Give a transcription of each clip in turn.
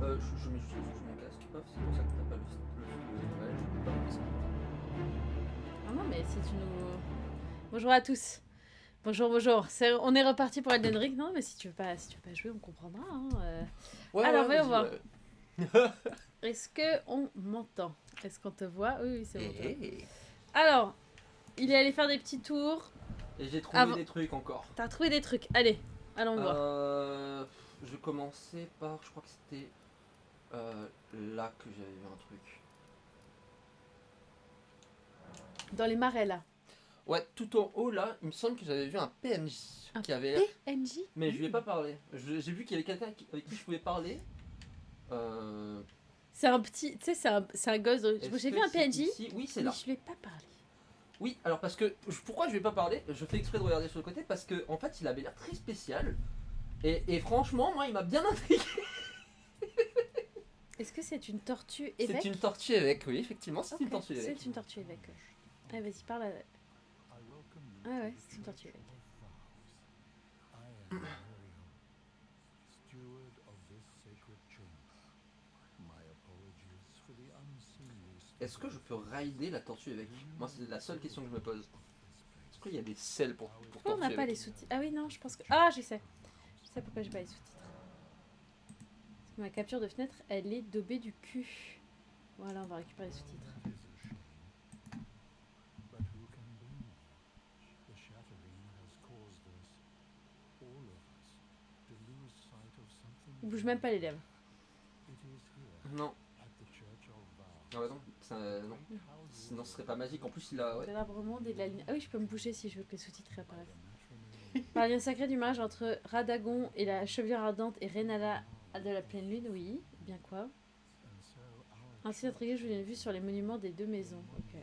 Je mets juste mon casque, paf, c'est pour ça que t'as pas le ouais, je peux pas me laisser. Ah non, mais si tu nous... Bonjour à tous. Bonjour, bonjour. On est reparti pour Elden Ring. Non, mais si tu veux pas jouer, on comprendra. Hein. Ouais, Alors, ouais, voyons vas-y, voir. ouais. Est-ce qu'on m'entend? Est-ce qu'on te voit? Oui, oui, c'est bon. Et Alors, il est allé faire des petits tours. j'ai trouvé des trucs encore. T'as trouvé des trucs. Allez, allons voir. Je vais commencer par, je crois que c'était là que j'avais vu un truc. Dans les marais, là. Ouais, tout en haut là, il me semble que j'avais vu un PNJ qui avait l'air. PNJ? Mais je lui ai pas parlé. J'ai vu qu'il y avait quelqu'un avec qui je pouvais parler. C'est un petit... Tu sais, c'est un gosse. J'ai vu un PNJ, ici oui, c'est mais là. je lui ai pas parlé. Oui, alors parce que. Pourquoi je lui ai pas parlé? Je fais exprès de regarder sur le côté parce que en fait il avait l'air très spécial. Et franchement, moi il m'a bien intrigué. Est-ce que c'est une tortue évêque? C'est une tortue évêque, oui, effectivement, c'est une Ok, tortue évêque. c'est une tortue évêque. Allez, vas-y, parle. Ah ouais, c'est une tortue évêque. Est-ce que je peux rider la tortue évêque? Moi, c'est la seule question que je me pose. Est-ce qu'il y a des selles pour Pourquoi on n'a tortue pas évêque? les sous-titres? Ah oui, non, je pense que... Ah, je sais. Je sais pourquoi j'ai pas les sous-titres. Parce que ma capture de fenêtre, elle est daubée du cul. Voilà, on va récupérer les sous-titres. Il bouge même pas les lèvres. Non. Ah ouais, non, non. Sinon, ce serait pas magique. En plus, il a. Ouais. De l'arbre monde et de la ligne. Ah oui, je peux me bouger si je veux que les sous-titres réapparaissent. Par lien sacré du mariage entre Radagon et la chevelure ardente et Renala de la pleine lune, oui. Bien quoi. Ainsi intrigué, je vous ai vu sur les monuments des deux maisons. Ok.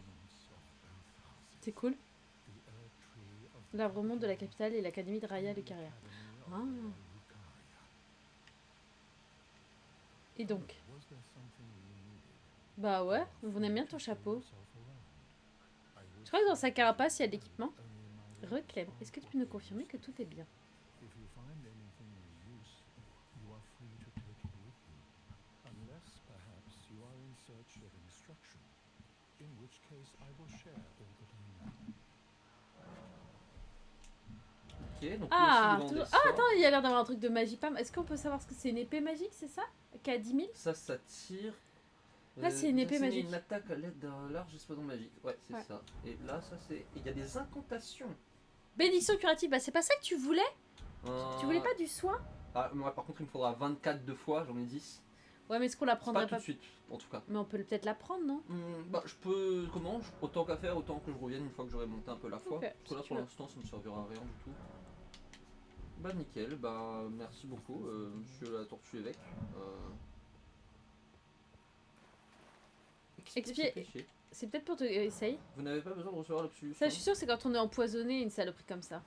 C'est cool. L'arbre monde de la capitale et l'académie de Raya de Carrière. Ah. Et donc? Bah ouais, on aime bien ton chapeau. Je crois que dans sa carapace, il y a de l'équipement. Reclem, est-ce que tu peux nous confirmer que tout est bien? Ok, donc Ah, lui aussi, il toujours... vendait Ah, ça. attends, il y a l'air d'avoir un truc de magie pam. Est-ce qu'on peut savoir ce que c'est une épée magique, c'est ça? Qui a 10 000? Ça tire. Là, c'est une épée Vous magique. Une attaque à l'aide d'un large espadon magique. Ouais, c'est Ouais. ça. Et là, ça c'est. Il y a des incantations. Bénédiction curative, bah c'est pas ça que tu voulais? Tu voulais pas du soin? Ah, moi par contre, il me faudra 24 deux fois, j'en ai 10. Ouais, mais est-ce qu'on la prendrait Pas tout pas? de suite, en tout cas. Mais on peut peut-être la prendre, non? Bah, je peux. Comment Autant qu'à faire, autant que je revienne une fois que j'aurai monté un peu la foi. Ok, Parce que là, si tu pour veux. l'instant, ça me servira à rien du tout. Bah, nickel. Bah, merci beaucoup, monsieur la tortue évêque. Expier. ses péchés. C'est peut-être pour te... essaye. Vous n'avez pas besoin de recevoir l'absolution. Ça, je suis sûre, c'est quand on est empoisonné, une saloperie comme ça.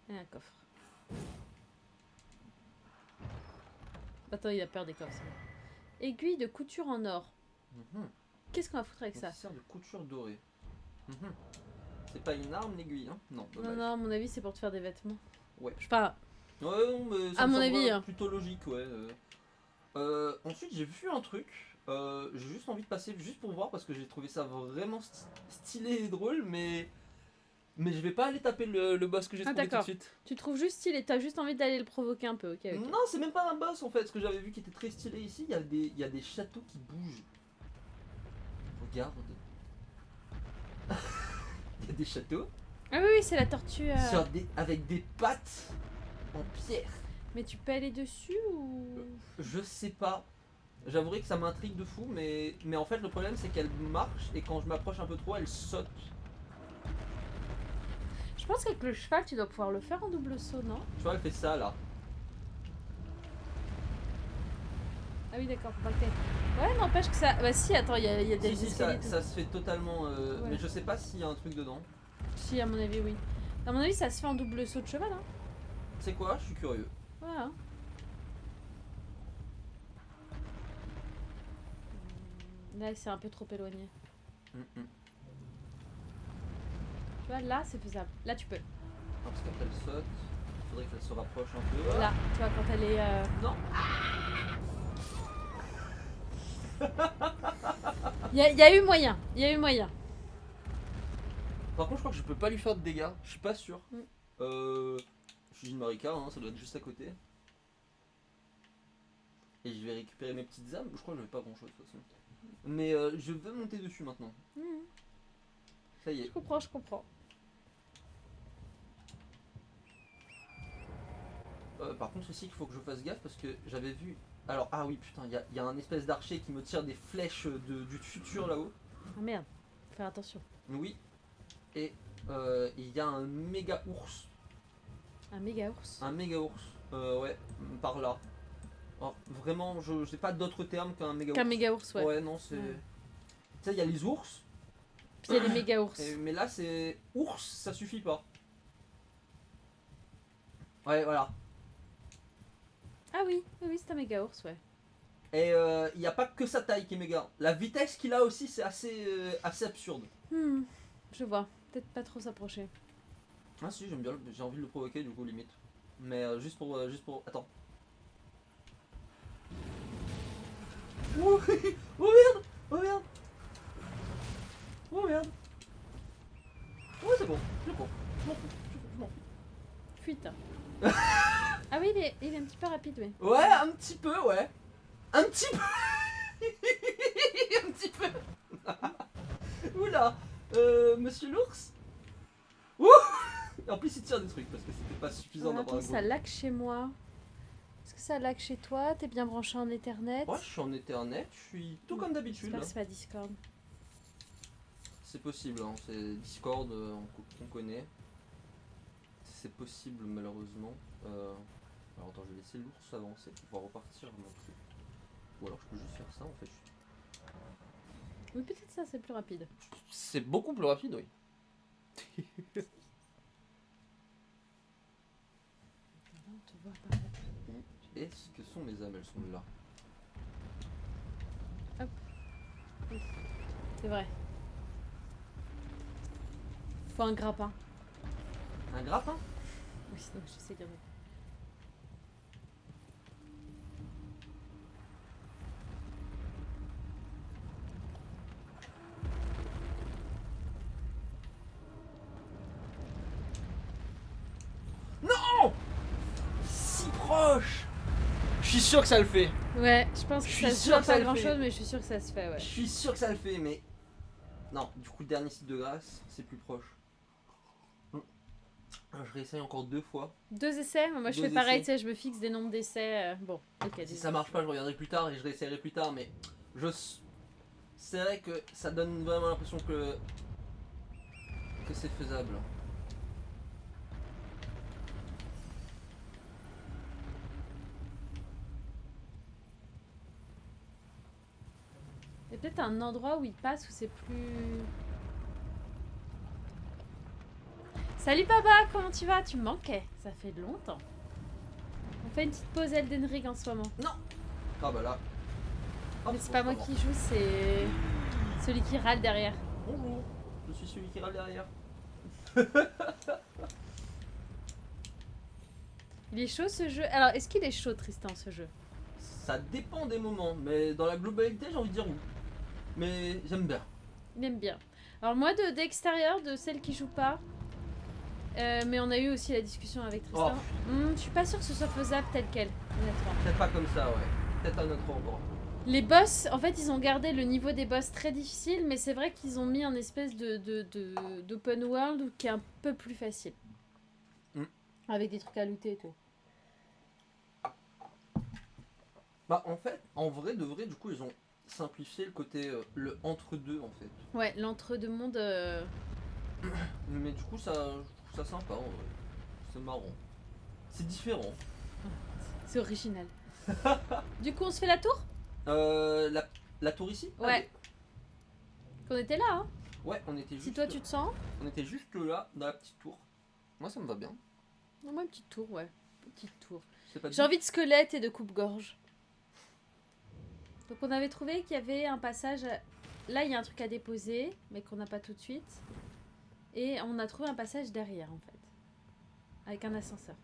Et un coffre. Attends, il a peur des coffres. c'est bon. Aiguille de couture en or. Mhm. Qu'est-ce qu'on va foutre avec ça? Nécessaire de couture dorée. Mhm. C'est pas une arme, l'aiguille, hein? Non, Non, dommage. non, à mon avis, c'est pour te faire des vêtements. Ouais. Je sais pas. Ouais, non, mais ça À me mon semble avis, hein. plutôt logique, ouais. Ensuite, j'ai vu un truc. J'ai juste envie de passer juste pour voir parce que j'ai trouvé ça vraiment stylé et drôle, mais je vais pas aller taper le boss que j'ai Ah, trouvé tout de d'accord. suite. Tu trouves juste stylé, t'as juste envie d'aller le provoquer un peu, ok, ok. Non, c'est même pas un boss en fait. Ce que j'avais vu qui était très stylé ici, il y a des châteaux qui bougent. Regarde. Il y a des châteaux Ah oui, oui, c'est la tortue. avec des pattes en pierre. Mais tu peux aller dessus ou... Je sais pas. J'avouerai que ça m'intrigue de fou, mais en fait le problème c'est qu'elle marche et quand je m'approche un peu trop, elle saute. Je pense qu'avec le cheval, tu dois pouvoir le faire en double saut, non? Tu vois, elle fait ça là. Ah oui, d'accord, faut pas le faire. Ouais, n'empêche que ça... Bah si, attends, il y a des Si, escaliers. ça se fait totalement. Ouais. Mais je sais pas s'il y a un truc dedans. Si, à mon avis, oui. À mon avis, ça se fait en double saut de cheval, hein. C'est quoi? Je suis curieux. Voilà. Là, c'est un peu trop éloigné. Mm-mm. Tu vois, là, c'est faisable. Là, tu peux. Non, parce qu'après elle saute. Faudrait qu'elle se rapproche un peu. Là, tu vois, quand elle est... Non. Il y a eu moyen. Il y a eu moyen. Par contre, je crois que je peux pas lui faire de dégâts. Je suis pas sûr. Mm. Je suis une Marika, hein, ça doit être juste à côté. Et je vais récupérer mes petites âmes. Je crois que je vais pas grand chose de toute façon. Mais je veux monter dessus maintenant. Mhm. Ça y est. Je comprends, je comprends. Par contre, ici, il faut que je fasse gaffe parce que j'avais vu. Alors, ah oui, putain, il y a un espèce d'archer qui me tire des flèches du futur là-haut. Ah merde, faut faire attention. Oui. Et il y a un méga ours. Un méga ours. Un méga ours. Ouais, par là. Oh, vraiment, je sais pas d'autre terme qu'un méga ours. Qu'un méga ours, ouais. Ouais, non, c'est. Ouais. Tu sais, il y a les ours. Puis il y a les méga ours. Mais là, c'est. Ours, ça suffit pas. Ouais, voilà. Ah oui, oui, oui, c'est un méga ours, ouais. Et il n'y a pas que sa taille qui est méga. La vitesse qu'il a aussi, c'est assez absurde. Je vois. Peut-être pas trop s'approcher. Ah si, j'aime bien, j'ai envie de le provoquer du coup, limite. Mais juste pour. Attends. Oh, oh merde. Oh merde. Oh merde. Ouais, c'est bon, je cours. Je m'en fous, je m'en fous. Fuite. Ah oui, il est un petit peu rapide, oui. Ouais, un petit peu, ouais. Un petit peu. Un petit peu. Oula. Monsieur l'ours. Ouh. En plus, il tire des trucs parce que c'était pas suffisant d'avoir Attends, un ça gros. lag chez moi. Est-ce que ça lag chez toi? T'es bien branché en Ethernet? Ouais, je suis en Ethernet, je suis tout comme d'habitude. J'espère que c'est pas Discord. C'est possible, hein, c'est Discord, on connaît. C'est possible malheureusement. Alors attends, je vais laisser l'ours avancer pour pouvoir repartir mon truc. Ou alors je peux juste faire ça en fait. Oui, peut-être ça, c'est plus rapide. C'est beaucoup plus rapide, oui. On te voit pas. Est-ce que sont mes âmes? Elles sont là. C'est vrai. Faut un grappin. Un grappin? Oui, sinon j'essaie de remettre. Non! Si proche! Je suis sûr que ça le fait. Ouais, je pense que Je ça suis se sûr voit que ça pas le grand fait. chose, mais je suis sûr que ça se fait, ouais. Je suis sûr que ça le fait, mais. Non, du coup, le dernier site de grâce, c'est plus proche. Je réessaye encore 2 fois. 2 essais? Moi je Deux fais pareil, tu essais. sais, je me fixe des nombres d'essais. Bon, ok. Si désolé. ça marche pas, je reviendrai plus tard et je réessayerai plus tard, mais c'est vrai que ça donne vraiment l'impression que c'est faisable. Il y a peut-être un endroit où il passe où c'est plus... Salut Baba, comment tu vas? Tu me manquais, ça fait longtemps. On fait une petite pause Elden Ring en ce moment. Non. Ah bah là. Hop, Mais c'est pas moi qui joue, c'est celui qui râle derrière. Bonjour, je suis celui qui râle derrière. Il est chaud ce jeu? Alors, est-ce qu'il est chaud Tristan ce jeu? Ça dépend des moments, mais dans la globalité, j'ai envie de dire oui. Mais j'aime bien. Il aime bien. Alors moi d'extérieur, de celle qui joue pas, mais on a eu aussi la discussion avec Tristan. Je suis pas sûre que ce soit faisable tel quel, honnêtement. Peut-être pas comme ça, ouais. Peut-être à un autre endroit. Les boss, en fait, ils ont gardé le niveau des boss très difficile, mais c'est vrai qu'ils ont mis un espèce d'open world qui est un peu plus facile. Avec des trucs à looter et tout. Bah en fait, en vrai de vrai, du coup, ils ont simplifié le côté le entre-deux en fait. Ouais, l'entre-deux mondes. Mais du coup, ça, je trouve ça sympa en vrai. C'est marrant. C'est différent. C'est original. Du coup, on se fait la tour? La tour ici? Ouais. Allez. Qu'on était là, hein? Ouais, on était juste. Si toi tu te sens? On était juste là, dans la petite tour. Moi, ça me va bien. Moi, une petite tour, ouais. Petite tour. C'est pas J'ai envie de squelette et de coupe-gorge. Donc on avait trouvé qu'il y avait un passage... Là, il y a un truc à déposer, mais qu'on n'a pas tout de suite. Et on a trouvé un passage derrière, en fait. Avec un ascenseur.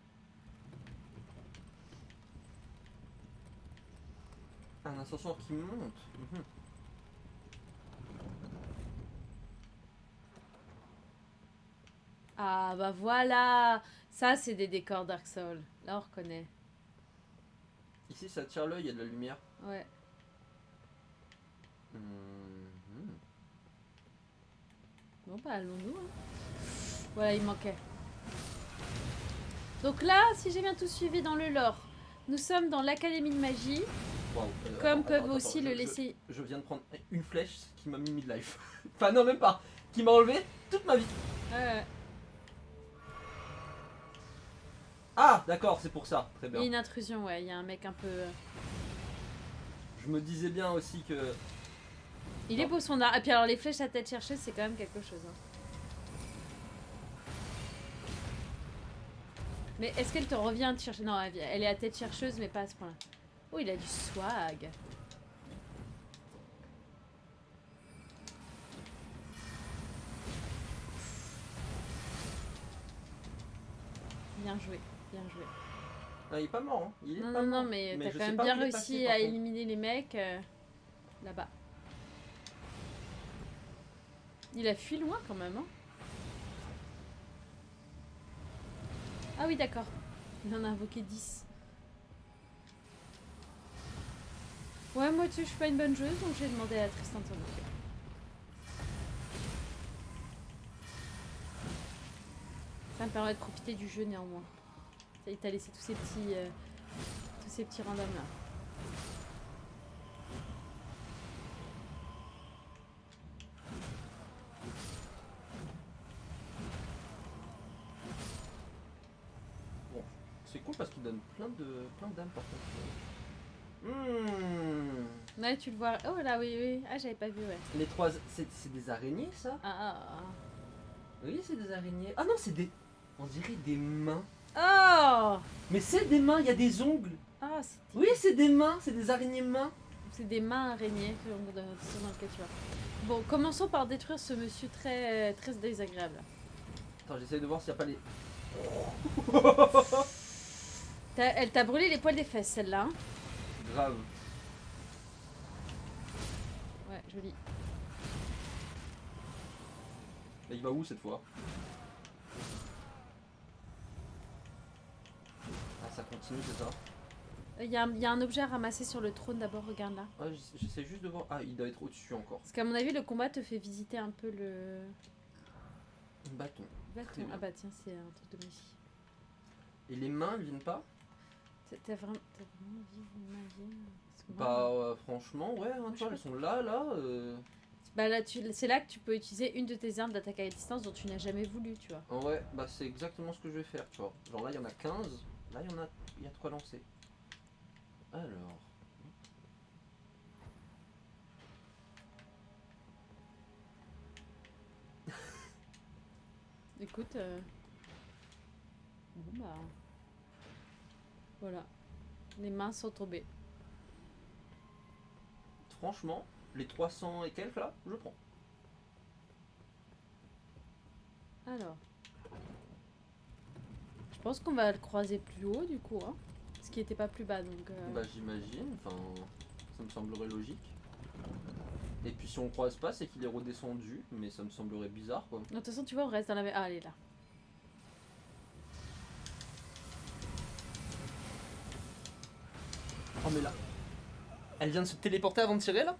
Un ascenseur qui monte. Mhm. Ah bah voilà. Ça c'est des décors Dark Souls. Là on reconnaît. Ici, ça attire l'œil, il y a de la lumière. Ouais. Mhm. Bon bah allons-nous. Hein. Voilà, il manquait. Donc là, si j'ai bien tout suivi dans le lore, nous sommes dans l'académie de magie. Wow. Comme Attends, peuvent attends, aussi attends, le laisser. je viens de prendre une flèche qui m'a mis midlife. Enfin, non, même pas. Qui m'a enlevé toute ma vie. Ah, d'accord, c'est pour ça. Très Il y a bien. une intrusion, ouais. Il y a un mec un peu. Je me disais bien aussi que. Il est beau son art. Et puis alors les flèches à tête chercheuse, c'est quand même quelque chose. Hein. Mais est-ce qu'elle te revient à te chercher? Non, elle est à tête chercheuse, mais pas à ce point-là. Oh, il a du swag. Bien joué, bien joué. Ah, il est pas mort, hein. Il est Non, pas non, mort. non, mais t'as je quand sais même pas bien où il est réussi passé, par à contre. éliminer les mecs là-bas. Il a fui loin quand même, hein. Ah oui, d'accord. Il en a invoqué 10. Ouais, moi, tu sais, je suis pas une bonne joueuse, donc j'ai demandé à Tristan de s'en occuper. Ça me permet de profiter du jeu néanmoins. Ça, il t'a laissé tous ces petits randoms là. Bon, c'est cool parce qu'il donne plein d'âmes par contre. Ouais, tu le vois. Oh là, oui, oui. Ah, j'avais pas vu, ouais. Les trois, c'est des araignées ça? Ah. Oui, c'est des araignées. Ah non, c'est des. On dirait des mains. Oh. Mais c'est des mains, il y a des ongles. Ah, Oui, c'est des mains, c'est des araignées mains. c'est des mains araignées dans lequel tu vois. Bon, commençons par détruire ce monsieur très, très désagréable. Attends, j'essaie de voir s'il n'y a pas les. Elle t'a brûlé les poils des fesses, celle-là. Hein. Grave. Ouais, joli. Et il va où cette fois? Ah, ça continue, c'est ça? Il y a un objet à ramasser sur le trône d'abord, regarde là. Ah, j'essaie juste de voir. Ah, il doit être au-dessus encore. Parce qu'à mon avis, le combat te fait visiter un peu le. Bâton. Bâton. Ah bah tiens, c'est un truc de magie. Et les mains, elles viennent pas? T'as vraiment envie de magie? Bah, franchement, ouais, hein, toi, elles sont là. Bah là, c'est là que tu peux utiliser une de tes armes d'attaque à distance dont tu n'as jamais voulu, tu vois. Ah ouais, bah c'est exactement ce que je vais faire, tu vois. Genre là, il y en a 15. Là, il y a de quoi lancer. Alors. Écoute, bon bah. Voilà. Les mains sont tombées. Franchement, les 300 et quelques là, je prends. Alors. Je pense qu'on va le croiser plus haut du coup, hein. Ce qui était pas plus bas donc. Bah j'imagine, enfin, ça me semblerait logique. Et puis si on le croise pas, c'est qu'il est redescendu, mais ça me semblerait bizarre quoi. Non, de toute façon, tu vois, on reste dans la. Ah, elle est là. Oh mais là, elle vient de se téléporter avant de tirer là?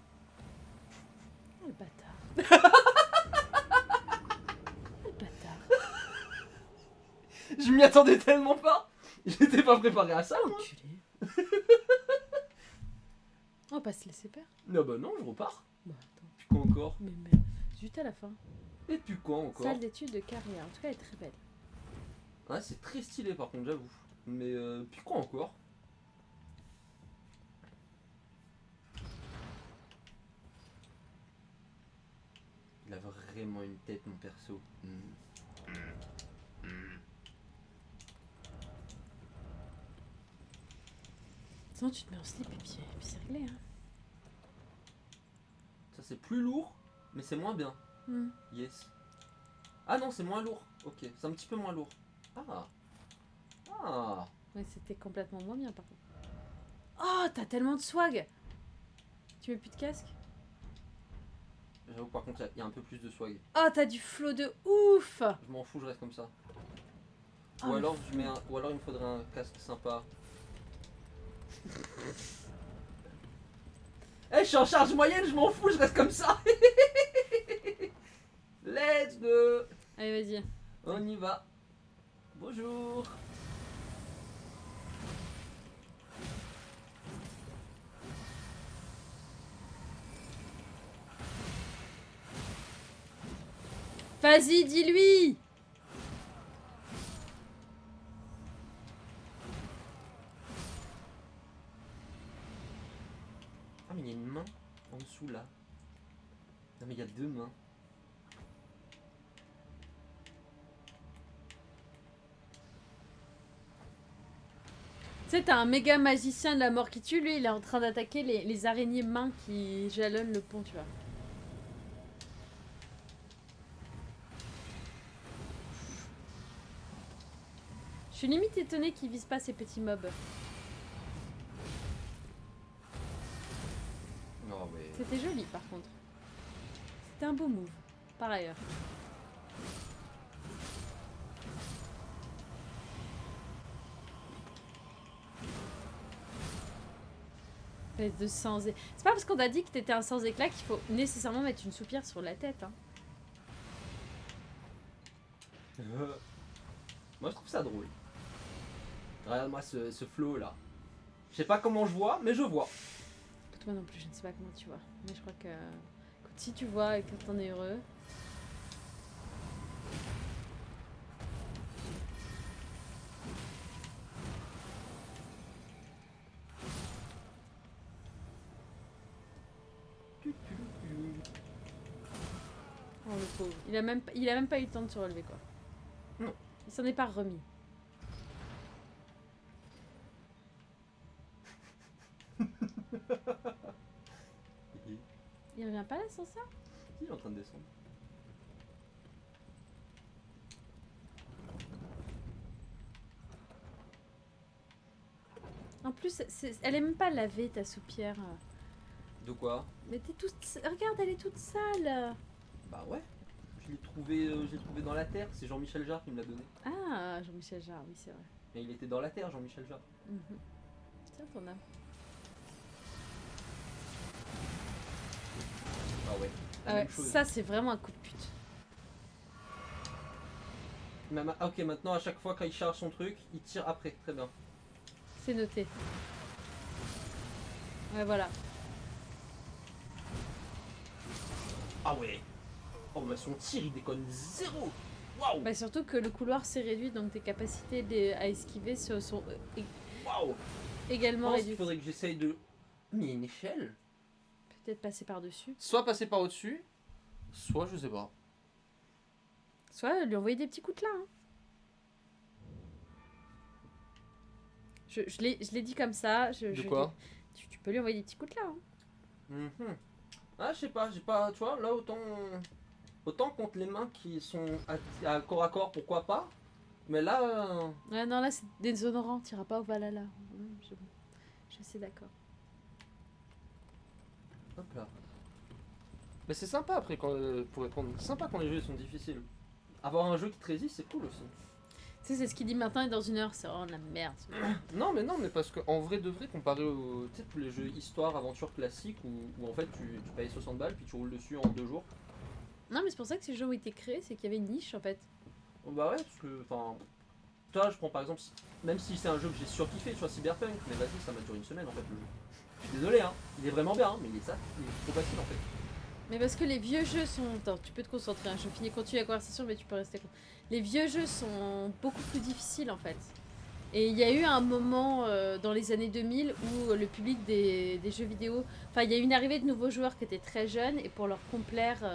Oh, le bâtard. Oh, le bâtard. Je m'y attendais tellement pas. J'étais pas préparé à ça moi. Enculé. On va pas se laisser faire. Non bah non, je repars. Bah attends. Puis quoi encore? Mais merde. Zut à la fin. Et puis quoi encore? Salle d'études de carrière. En tout cas, elle est très belle. Ouais, c'est très stylé par contre, j'avoue. Mais puis quoi encore? Il a vraiment une tête, mon perso. Sinon, tu te mets en slip et puis c'est réglé. Hein. Ça c'est plus lourd, mais c'est moins bien. Yes. Ah non, c'est moins lourd. Ok, c'est un petit peu moins lourd. Ah. Ah. Ouais, c'était complètement moins bien par contre. Oh, t'as tellement de swag. Tu mets plus de casque? J'avoue, par contre, il y a un peu plus de swag. Oh, t'as du flow de ouf! Je m'en fous, je reste comme ça. Oh, Ou alors, ou alors il me faudrait un casque sympa. Eh, je suis en charge moyenne, je m'en fous, je reste comme ça. Let's go. Allez, vas-y. On y va. Bonjour. Vas-y, dis-lui! Ah, mais il y a une main en dessous là. Non, mais il y a deux mains. Tu sais, t'as un méga magicien de la mort qui tue, lui, il est en train d'attaquer les araignées mains qui jalonnent le pont, tu vois. Je suis limite étonnée qu'il vise pas ces petits mobs. Non, mais. C'était joli, par contre. C'était un beau move, par ailleurs. Espèce de sans... C'est pas parce qu'on t'a dit que t'étais un sans éclat qu'il faut nécessairement mettre une soupière sur la tête, hein. Moi, je trouve ça drôle. Regarde-moi ce flow là. Je sais pas comment je vois, mais je vois. Écoute, moi non plus, je ne sais pas comment tu vois. Mais je crois que... Écoute, si tu vois et que t'en es heureux... Oh, le pauvre. Il a même pas eu le temps de se relever, quoi. Non. Il s'en est pas remis. Il revient pas l'ascenseur? Il est en train de descendre. En plus, elle est même pas lavée, ta soupière. De quoi? Mais t'es toute... Regarde, elle est toute sale. Bah ouais. Je l'ai trouvé dans la terre. C'est Jean-Michel Jarre qui me l'a donné. Ah, Jean-Michel Jarre, oui, c'est vrai. Mais il était dans la terre, Jean-Michel Jarre. Mhm. Tiens, ton âme. Ah ouais. La Ah ouais, même chose. ça, c'est vraiment un coup de pute. Ok, maintenant à chaque fois quand il charge son truc, il tire après. Très bien. C'est noté. Ouais, voilà. Ah ouais. Oh mais son tir il déconne zéro. Waouh. Bah, surtout que le couloir s'est réduit, donc tes capacités à esquiver sont Waouh. également Je pense qu'il réduites. faudrait que j'essaye de. Mais il y a une échelle. Peut-être passer par-dessus. Soit passer par au-dessus, soit je sais pas. Soit lui envoyer des petits coups de là. Hein. Je l'ai dit comme ça. De quoi? Tu peux lui envoyer des petits coups de là. Hein. Ah, je sais pas, j'ai pas. Tu vois, là autant contre les mains qui sont à corps à corps, pourquoi pas. Mais là. Ouais, non, là, c'est déshonorant. T'iras pas au Valhalla. Je suis d'accord. Hop là. Mais c'est sympa après pour répondre. C'est sympa quand les jeux sont difficiles. Avoir un jeu qui te résiste, c'est cool aussi. Tu sais, c'est ce qu'il dit maintenant et dans une heure. C'est vraiment de la merde. Non, mais parce qu'en vrai de vrai, comparé aux tu sais, tous les jeux histoire, aventure classiques où en fait tu payes 60 balles puis tu roules dessus en 2 jours. Non, mais c'est pour ça que ces jeux ont été créés. C'est qu'il y avait une niche en fait. Oh, bah ouais, parce que. Enfin. Toi, je prends par exemple. Même si c'est un jeu que j'ai surkiffé, tu vois, Cyberpunk, mais vas-y, ça m'a duré une semaine en fait le jeu. Je suis désolé, hein. Il est vraiment bien, hein, mais il est trop facile en fait. Mais parce que les vieux jeux sont... Attends, tu peux te concentrer, hein, je finis, continue la conversation, mais tu peux rester... Les vieux jeux sont beaucoup plus difficiles, en fait. Et il y a eu un moment dans les années 2000 où le public des jeux vidéo... Enfin, il y a eu une arrivée de nouveaux joueurs qui étaient très jeunes, et pour leur complaire,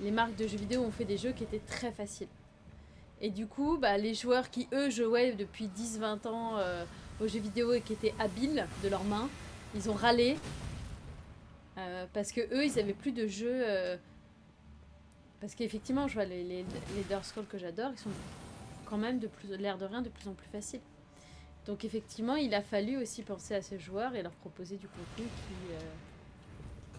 les marques de jeux vidéo ont fait des jeux qui étaient très faciles. Et du coup, bah, les joueurs qui, eux, jouaient depuis 10-20 ans aux jeux vidéo et qui étaient habiles de leurs mains, ils ont râlé. Parce que eux, ils avaient plus de jeux. Parce qu'effectivement, je vois les Elder Scrolls que j'adore, ils sont quand même l'air de rien de plus en plus faciles. Donc effectivement, il a fallu aussi penser à ces joueurs et leur proposer du contenu qui...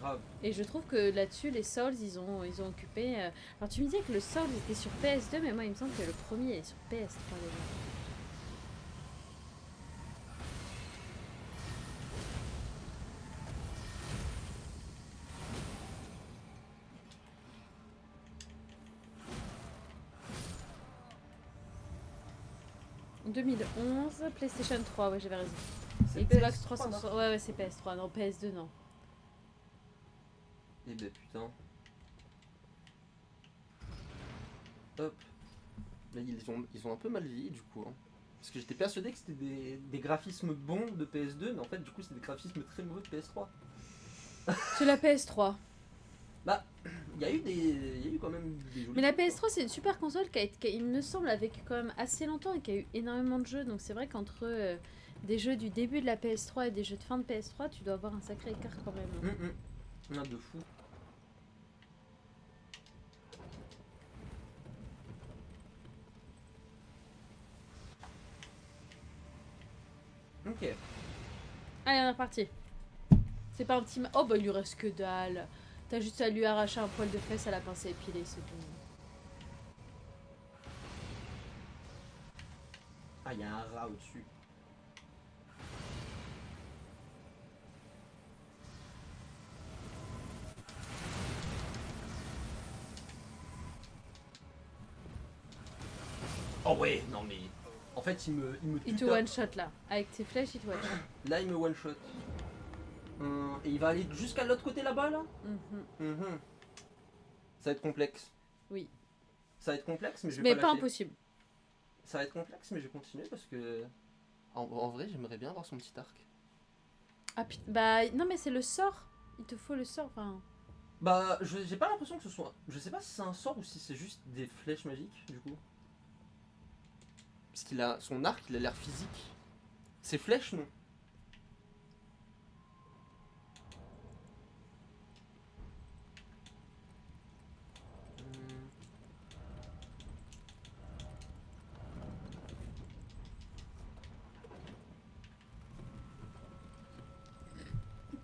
Grave. Et je trouve que là-dessus, les Souls, ils ont occupé... Alors tu me disais que le Souls était sur PS2, mais moi il me semble que le premier est sur PS3 déjà. En 2011, PlayStation 3, ouais j'avais raison. C'est Xbox PS3, 360, non? ouais c'est PS3, non PS2 non. Eh ben putain. Hop. Là, ils ont un peu mal vieilli du coup. Hein. Parce que j'étais persuadé que c'était des graphismes bons de PS2, mais en fait du coup c'est des graphismes très mauvais de PS3. C'est la PS3. Bah, il y a eu quand même des jolis Mais la trucs, PS3 c'est une super console il me semble, a vécu quand même assez longtemps et qui a eu énormément de jeux. Donc c'est vrai qu'entre des jeux du début de la PS3 et des jeux de fin de PS3, tu dois avoir un sacré écart quand même. quoi. De fou. Ok. Allez, on est reparti. C'est pas un petit... Oh bah il lui reste que dalle. T'as juste à lui arracher un poil de fesse à la pince à épiler, c'est tout. Ah, il y a un rat au-dessus. Oh ouais, non mais... En fait, il me Il te tue. one-shot là. Avec tes flèches, il te one-shot. Là, il me one-shot. Et il va aller jusqu'à l'autre côté là-bas, là, Mhm. Ça va être complexe. Oui. Ça va être complexe, mais je vais Mais pas pas lâcher. impossible. Ça va être complexe, mais je vais continuer parce que... En vrai, j'aimerais bien avoir son petit arc. Ah putain, bah non mais c'est le sort. Il te faut le sort, enfin... Bah, j'ai pas l'impression que ce soit... Je sais pas si c'est un sort ou si c'est juste des flèches magiques, du coup. Parce qu'il a... Son arc, il a l'air physique. Ses flèches, non.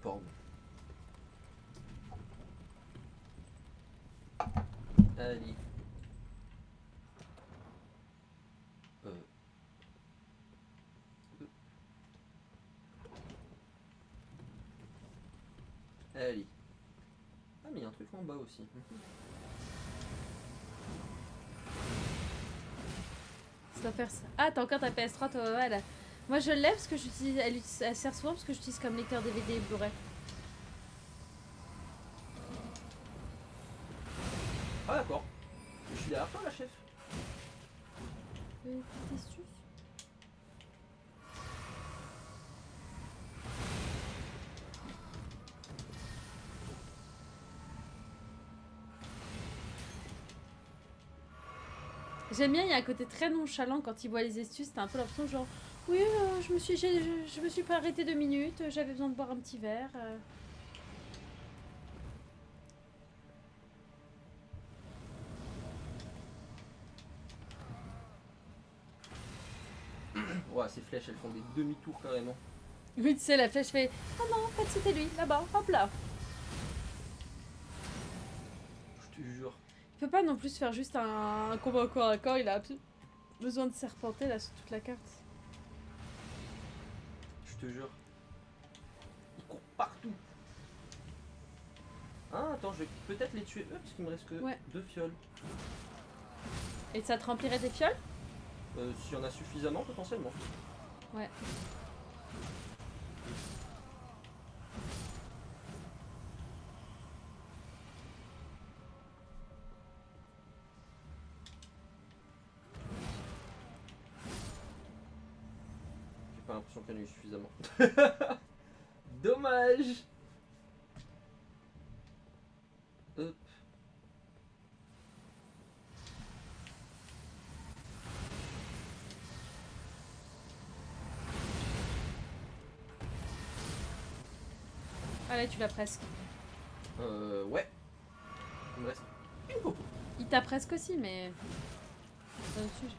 Pardon. Allez. Allez. Ah, mais il y a un truc en bas aussi. Ça doit faire ça. Ah, t'as encore ta PS3, toi, ouais, là. Moi, je l'ai parce que j'utilise... Elle sert souvent parce que j'utilise comme lecteur DVD et Blu-ray. Ah, d'accord. Je suis derrière toi, la chef. Petite astuce. J'aime bien, il y a un côté très nonchalant quand il voit les astuces. T'as un peu l'impression genre, oui, je me suis pas arrêtée 2 minutes, j'avais besoin de boire un petit verre. Ouais, ces flèches, elles font des demi-tours carrément. Oui, tu sais, la flèche fait, oh non, en fait c'était lui, là-bas, hop là. Je te jure. Il peut pas non plus faire juste un combat au corps à corps, il a besoin de serpenter là sur toute la carte. Je te jure. Ils courent partout. Ah, attends, je vais peut-être les tuer eux parce qu'il me reste que Ouais. 2 fioles. Et ça te remplirait des fioles? S'il y en a suffisamment, potentiellement. Ouais. J'ai pas l'impression qu'il y en ait eu suffisamment. Dommage. Hop. Allez, tu l'as presque. Ouais. Il me reste une coco. Il t'a presque aussi, mais... C'est un autre sujet.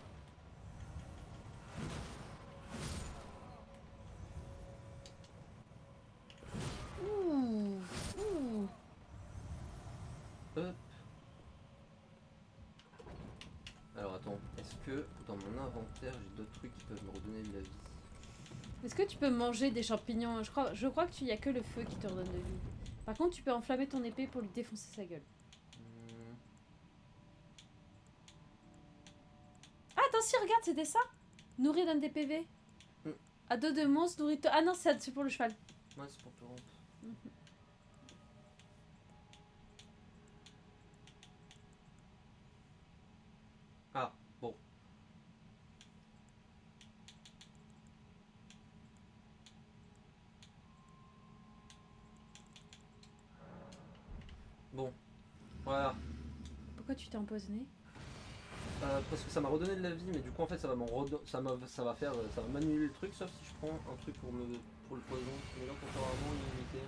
terre, j'ai d'autres trucs qui peuvent me redonner de la vie. Est-ce que tu peux manger des champignons? Je crois que tu y a que le feu qui te redonne de vie. Par contre, tu peux enflammer ton épée pour lui défoncer sa gueule. Ah, attends, si, regarde, c'était ça. Nourrir donne des PV. À dos de monstre, nourrit. Ah non, c'est pour le cheval. Ouais, c'est pour te rompre. Ah, bon. Bon, voilà. Pourquoi tu t'es empoisonné? Parce que ça m'a redonné de la vie, mais du coup en fait ça va m'annuler le truc, sauf si je prends un truc pour le poison. Mais là temporairement illimité.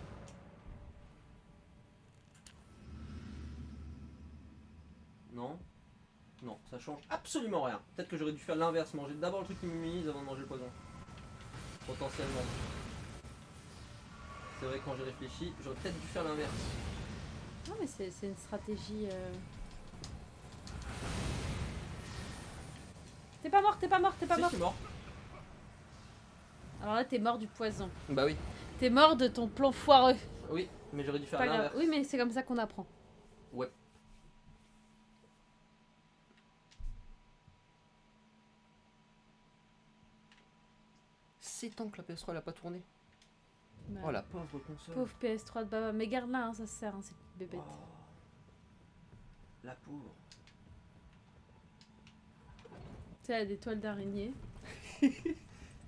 Non. Non, ça change absolument rien. Peut-être que j'aurais dû faire l'inverse, manger d'abord le truc qui m'immunise avant de manger le poison. Potentiellement. C'est vrai que quand j'ai réfléchi, j'aurais peut-être dû faire l'inverse. Non, mais c'est une stratégie. T'es pas mort, t'es pas mort, t'es pas Si, mort. je suis mort. Alors là, t'es mort du poison. Bah oui. T'es mort de ton plan foireux. Oui, mais j'aurais dû faire Pas grave. l'inverse. Oui, mais c'est comme ça qu'on apprend. Ouais. C'est tant que la PS3 elle a pas tourné. Bah, Oh la pauvre console. pauvre PS3 de baba. Mais garde-la, hein, ça sert, hein, cette petite bébête. Oh, la pauvre. Tu sais, elle a des toiles d'araignée.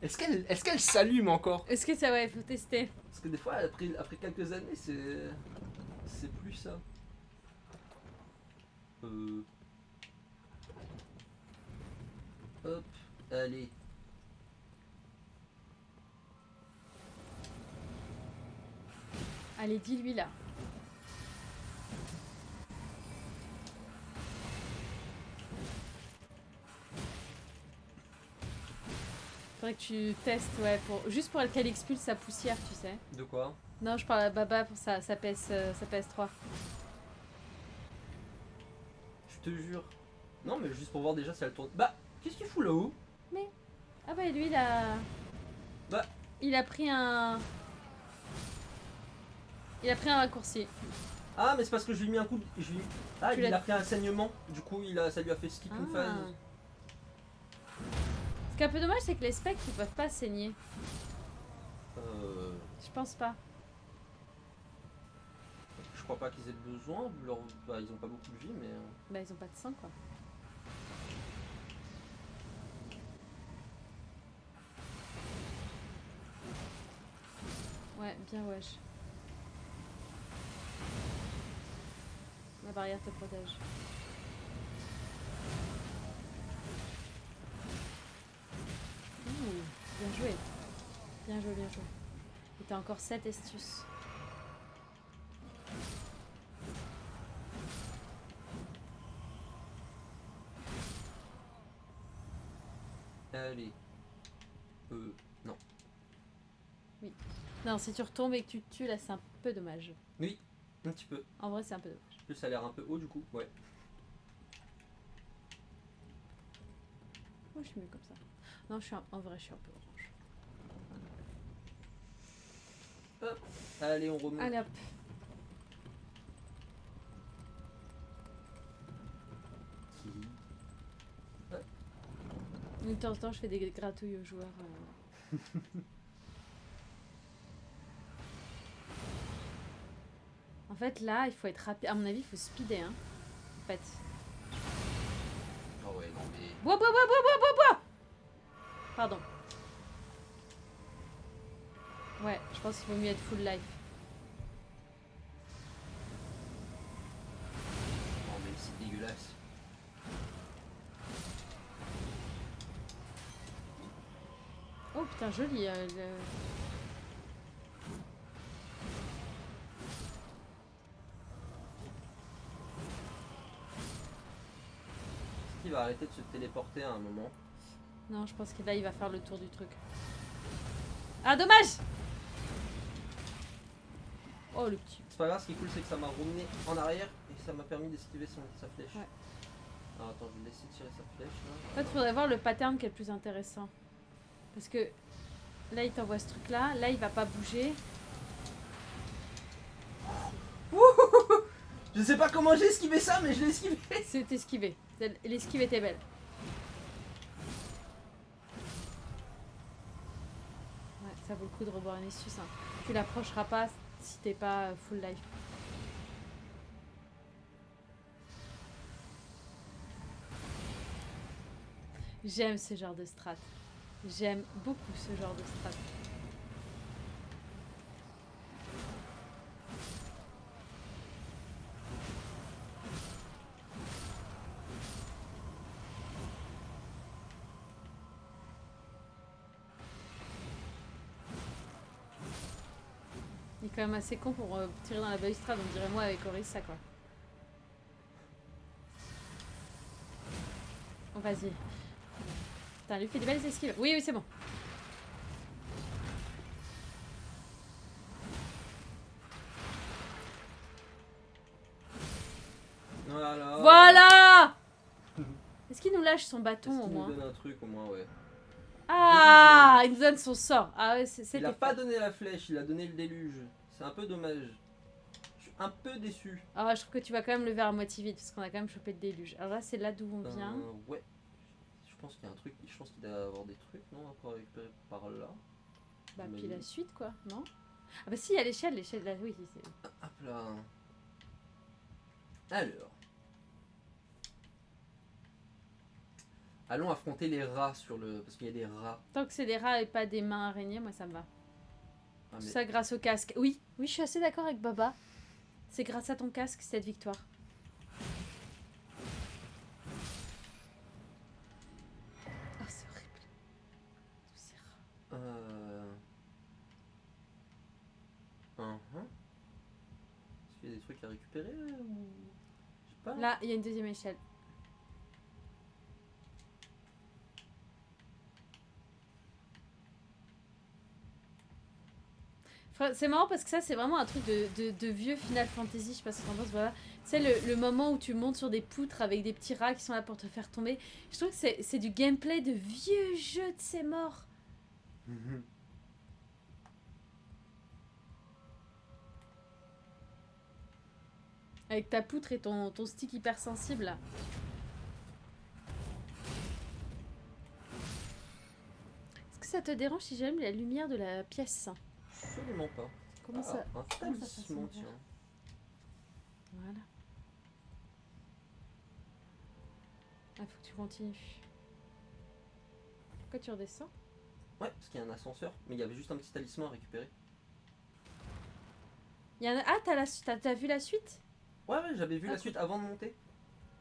Est-ce qu'elle s'allume encore? Est-ce que ça, ouais, faut tester. Parce que des fois, après quelques années, c'est plus ça. Hop, allez. Allez, dis-lui là. Faudrait que tu testes, ouais, juste pour qu'elle expulse sa poussière, tu sais. De quoi? Non, je parle à Baba pour sa PS3. Je te jure. Non, mais juste pour voir déjà si elle tourne. Bah, qu'est-ce qu'il fout là-haut? Ah bah lui, il a... Bah. Il a pris un... Il a pris un raccourci. Ah, mais c'est parce que je lui ai mis un coup. Ah, Tu il l'as- a pris un saignement. Du coup, ça lui a fait skip une phase. Ce qui est un peu dommage, c'est que les specs, ils peuvent pas saigner. Euh, Je pense pas. je crois pas qu'ils aient besoin. Bah, ils ont pas beaucoup de vie, mais. Bah, ils ont pas de sang, quoi. Ouais, bien wesh. La barrière te protège. Bien joué. Bien joué, bien joué. Et t'as encore 7 astuces. Allez. Non. Non, si tu retombes et que tu te tues, là, c'est un peu dommage. Oui, un petit peu. En vrai, c'est un peu dommage. En plus, ça a l'air un peu haut, du coup. Ouais. Moi, je suis mieux comme ça. Non, en vrai, je suis un peu orange. Allez, on remonte. Allez hop. De temps en temps, je fais des gratouilles aux joueurs. En fait, là, il faut être rapide. À mon avis, il faut speeder. Hein. En fait. Oh ouais, non, mais. Bois, bois, bois, bois, bois, bois, bois. Pardon. Ouais, je pense qu'il vaut mieux être full life. Non, mais c'est dégueulasse. Oh putain, joli. Est-ce qu'il va arrêter de se téléporter à un moment? Non, je pense que là, il va faire le tour du truc. Ah, dommage. Oh, le petit. C'est pas grave, ce qui est cool, c'est que ça m'a ramené en arrière et ça m'a permis d'esquiver sa flèche. Ouais. Alors attends, je vais laisser tirer sa flèche En là. fait, faudrait voir le pattern qui est le plus intéressant. Parce que là, il t'envoie ce truc-là. Là, il va pas bouger. Je sais pas comment j'ai esquivé ça, mais je l'ai esquivé. C'est esquivé. L'esquive était belle. Ouais, ça vaut le coup de reboire un Estus. Hein. Tu l'approcheras pas si t'es pas full life. J'aime ce genre de strat. J'aime beaucoup ce genre de strat. Il est quand même assez con pour tirer dans la balustrade, on dirait moi avec Orisa quoi. Oh, vas-y. Putain, lui fait des belles esquives. Oui, oui, c'est bon. Voilà. Voilà. Est-ce qu'il nous lâche son bâton Est-ce au qu'il nous moins? donne un truc au moins, ouais. Ah, il nous donne son sort. Ah ouais, c'était Il a pas fait. donné la flèche, il a donné le déluge. C'est un peu dommage. Je suis un peu déçu. Ah, je trouve que tu vas quand même le verre à moitié vide parce qu'on a quand même chopé le déluge. Alors là, c'est là d'où on vient. Ouais. Je pense qu'il y a un truc, je pense qu'il doit y avoir des trucs, non, encore récupérer par là. Bah, Mais puis la oui. suite quoi, non? Ah, bah si, il y a l'échelle, là, oui. Hop là. Alors. Allons affronter les rats sur le. Parce qu'il y a des rats. Tant que c'est des rats et pas des mains araignées, moi ça me va. Ah, Tout mais... ça grâce au casque. Oui, oui, je suis assez d'accord avec Baba. C'est grâce à ton casque cette victoire. Oh, c'est horrible. Tous ces rats. Est-ce qu'il y a des trucs à récupérer ou. Je sais pas. Là, il y a une deuxième échelle. C'est marrant parce que ça, c'est vraiment un truc de vieux Final Fantasy. Je sais pas ce que t'en penses, voilà. C'est le moment où tu montes sur des poutres avec des petits rats qui sont là pour te faire tomber. Je trouve que c'est du gameplay de vieux jeux de ces morts. Avec ta poutre et ton stick hyper sensible là. Est-ce que ça te dérange si j'allume la lumière de la pièce? Absolument pas. Comment ça? Un comment ça façon talisman, de faire? tiens. Voilà. Ah, faut que tu continues. Pourquoi tu redescends? Ouais, parce qu'il y a un ascenseur, mais il y avait juste un petit talisman à récupérer. Ah, t'as vu la suite? Ouais, j'avais vu Ah, la cool. suite avant de monter.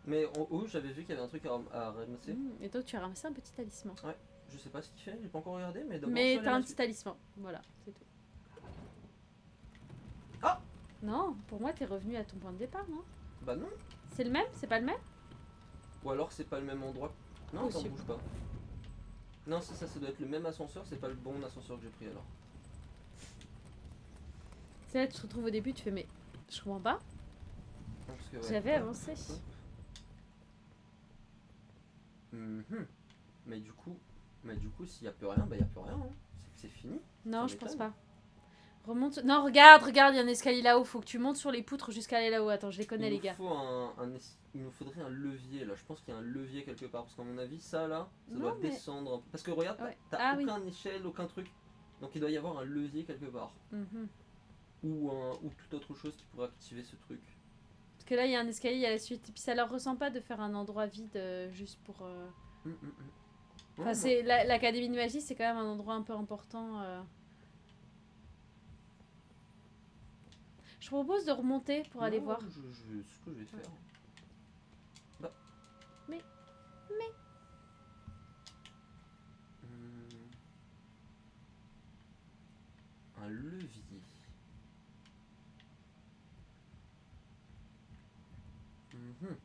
Mais en haut, j'avais vu qu'il y avait un truc à ramasser. Et donc tu as ramassé un petit talisman. Je sais pas ce qu'il fait, j'ai pas encore regardé, mais d'abord Mais je vais t'as aller à un la petit suite. talisman. Voilà, c'est tout. Ah! Non, pour moi, t'es revenu à ton point de départ, non? Bah non. C'est le même? C'est pas le même? Ou alors c'est pas le même endroit. Non, attends, Possible. bouge pas. Non, c'est ça, ça doit être le même ascenseur, c'est pas le bon ascenseur que j'ai pris alors. C'est là que tu te retrouves au début, tu fais mais je comprends pas. Non, parce que, ouais. J'avais avancé. Mhm. Mais du coup, s'il y a plus rien, bah y a plus rien. Hein. C'est fini. Non, Ça je pense m'étonne. pas. Remonte. Non, regarde, il y a un escalier là-haut. Faut que tu montes sur les poutres jusqu'à aller là-haut. Attends, je les connais, les gars. Il nous faudrait un levier là. Je pense qu'il y a un levier quelque part. Parce qu'à mon avis, ça là, ça Non, doit mais- descendre. Un peu. Parce que regarde, Ouais. t'as Ah oui. aucun échelle, aucun truc. Donc il doit y avoir un levier quelque part. Mhm. Ou toute autre chose qui pourrait activer ce truc. Parce que là, il y a un escalier, il y a la suite. Et puis ça leur ressemble pas de faire un endroit vide juste pour. Enfin, c'est l'académie de magie, c'est quand même un endroit un peu important. Je propose de remonter pour aller voir. Ce que je vais faire. Bah. Mais. Un levier. Mhm.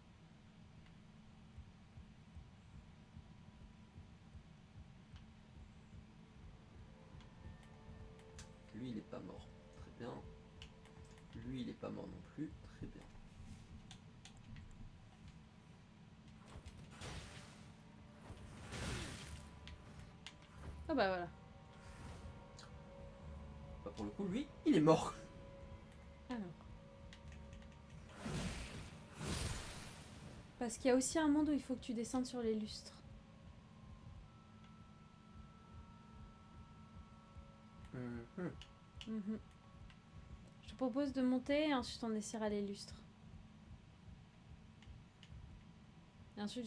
Lui, il est pas mort. Très bien. Lui, il est pas mort non plus. Très bien. Ah bah voilà. Bah, pour le coup, lui, il est mort. Alors. Parce qu'il y a aussi un monde où il faut que tu descendes sur les lustres. Mhm. Mhm. Je te propose de monter et ensuite on essaiera les lustres. Et ensuite,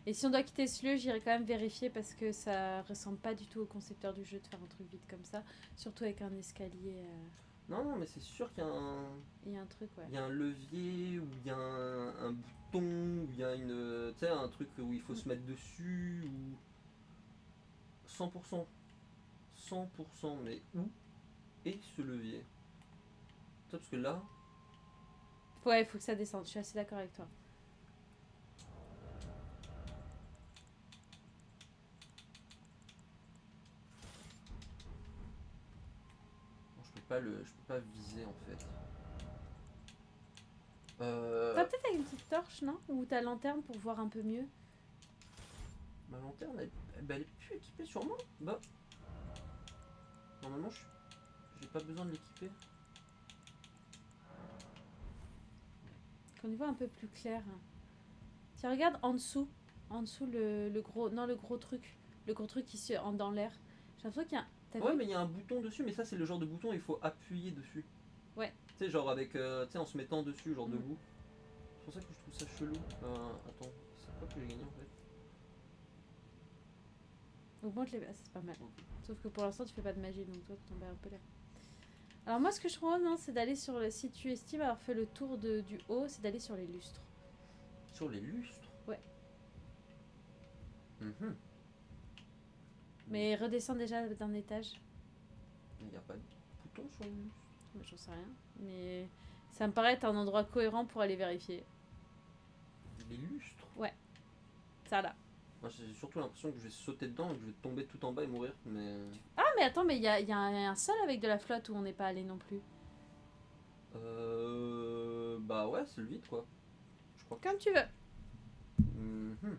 et si on doit quitter ce lieu, j'irai quand même vérifier parce que ça ressemble pas du tout au concepteur du jeu de faire un truc vite comme ça. Surtout avec un escalier. Non, non, mais c'est sûr qu'il y a Il y a un truc, ouais. il y a un levier, ou il y a un bouton, ou il y a une, tu sais, un truc où il faut se mettre dessus, ou 100%. 100%, mais où est ce levier? Ça, parce que là, Ouais, il faut que ça descende. Je suis assez d'accord avec toi. bon, je peux pas viser en fait. T'as peut-être avec une petite torche, non? Ou ta lanterne pour voir un peu mieux. Ma lanterne, elle est plus équipée sur moi. Bah, normalement, j'ai pas besoin de l'équiper. Qu'on y voit un peu plus clair. Tiens, regarde en dessous. En dessous, le gros. Non, le gros truc. Le gros truc qui se dans l'air. J'ai l'impression qu'il y a. T'as Ouais, vu? mais il y a un bouton dessus, mais ça, c'est le genre de bouton, il faut appuyer dessus. Ouais. Tu sais, genre avec, tu sais, en se mettant dessus, genre Mm. debout. C'est pour ça que je trouve ça chelou. Attends, c'est quoi que j'ai gagné en fait? Augmente les. Ah, c'est pas mal. Sauf que pour l'instant, tu fais pas de magie, donc toi, tu tombes un peu là. Alors, moi, ce que je propose, non, c'est d'aller sur le. Si tu estimes avoir fait le tour du haut, c'est d'aller sur les lustres. Sur les lustres? Ouais. Mhm. Mais redescends déjà d'un étage. Il n'y a pas de bouton sur les lustres? Mais j'en sais rien. Mais ça me paraît être un endroit cohérent pour aller vérifier. Les lustres? Ça là. Moi, j'ai surtout l'impression que je vais sauter dedans et que je vais tomber tout en bas et mourir, mais. Ah, mais attends, mais il y a un sol avec de la flotte où on n'est pas allé non plus. Bah ouais, c'est le vide quoi. Je crois. Comme tu veux. Mhm.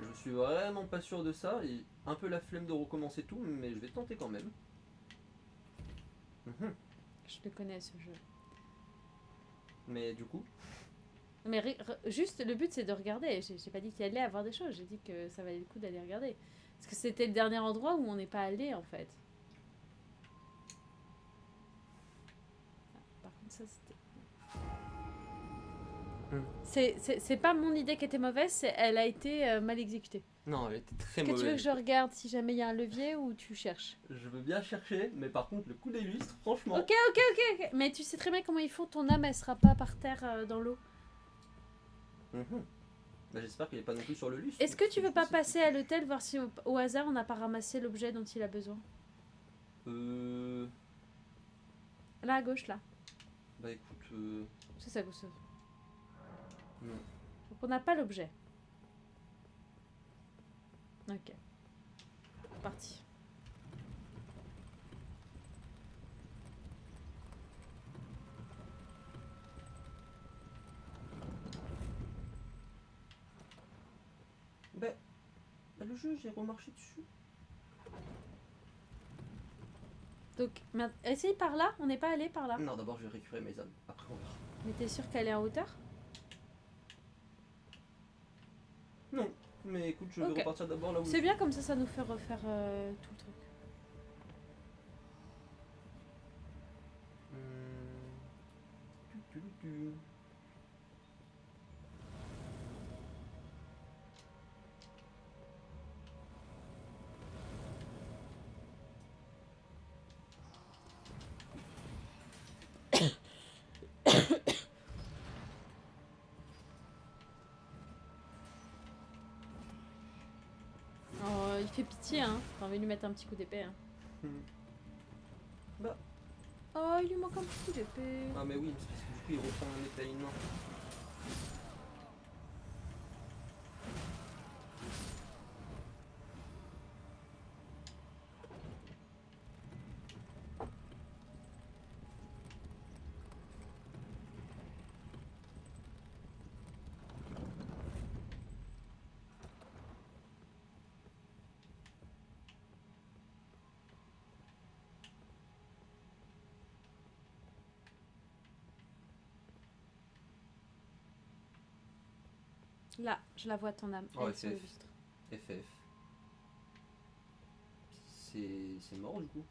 Je suis vraiment pas sûr de ça et un peu la flemme de recommencer tout, mais je vais tenter quand même. Mhm. Je le connais ce jeu. Mais du coup, Mais juste, le but c'est de regarder. J'ai pas dit qu'il allait avoir des choses. J'ai dit que ça valait le coup d'aller regarder. Parce que c'était le dernier endroit où on n'est pas allé en fait. Ah, par contre, ça c'était. C'est pas mon idée qui était mauvaise, elle a été mal exécutée. non, elle était très Est-ce que tu veux que mauvaise. je regarde si jamais il y a un levier ou tu cherches? Je veux bien chercher, mais par contre, le coup des lustres, franchement. Ok. Mais tu sais très bien comment ils font, ton âme elle sera pas par terre dans l'eau. Mhm. Bah, j'espère qu'il est pas non plus sur le lustre. Est-ce que tu veux pas passer à l'hôtel voir si au hasard on n'a pas ramassé l'objet dont il a besoin? Là à gauche là. Bah écoute, C'est ça, Gustave. non. Donc on n'a pas l'objet. Ok. Parti. Bah, le jeu, j'ai remarché dessus. Donc, essaye par là, on n'est pas allé par là. Non, d'abord, je vais récupérer mes âmes. Après, on verra. Mais t'es sûr qu'elle est en hauteur? Non, mais écoute, je vais Ok. repartir d'abord là où. C'est bien comme ça nous fait refaire tout le truc. Tu, tu, tu. Oh, il fait pitié, hein. T'as envie de lui mettre un petit coup d'épée, hein. Hmm. Bah. Oh, il lui manque un petit coup d'épée. Ah, mais oui, c'est parce que du coup, il reprend un épée à une main. Là, je la vois ton âme. Oh, Elle est sur le FF. lustre. FF. C'est mort du coup.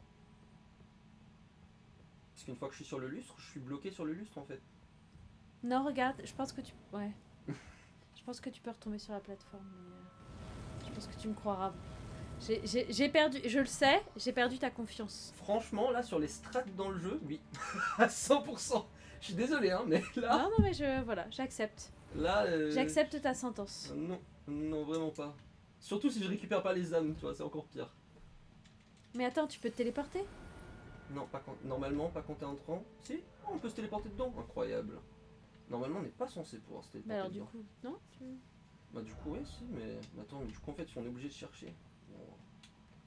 Parce qu'une fois que je suis sur le lustre, je suis bloqué sur le lustre en fait. Non, regarde, je pense que tu... Ouais. Je pense que tu peux retomber sur la plateforme, mais... je pense que tu me croiras. J'ai perdu... Je le sais, j'ai perdu ta confiance. Franchement, là sur les strats dans le jeu, oui. À 100%. Je suis désolé, hein, mais là. Non, non, mais voilà, j'accepte. Là. J'accepte ta sentence. Non, non, vraiment pas. Surtout si je récupère pas les âmes, tu vois, c'est encore pire. Mais attends, tu peux te téléporter? Non, pas quand... Normalement, pas quand t'es entrant. Si, on peut se téléporter dedans. Incroyable. Normalement, on n'est pas censé pouvoir se téléporter Bah alors du dedans. coup, non Bah du coup, oui, si, mais attends, mais du coup, en fait, si on est obligé de chercher. Bon,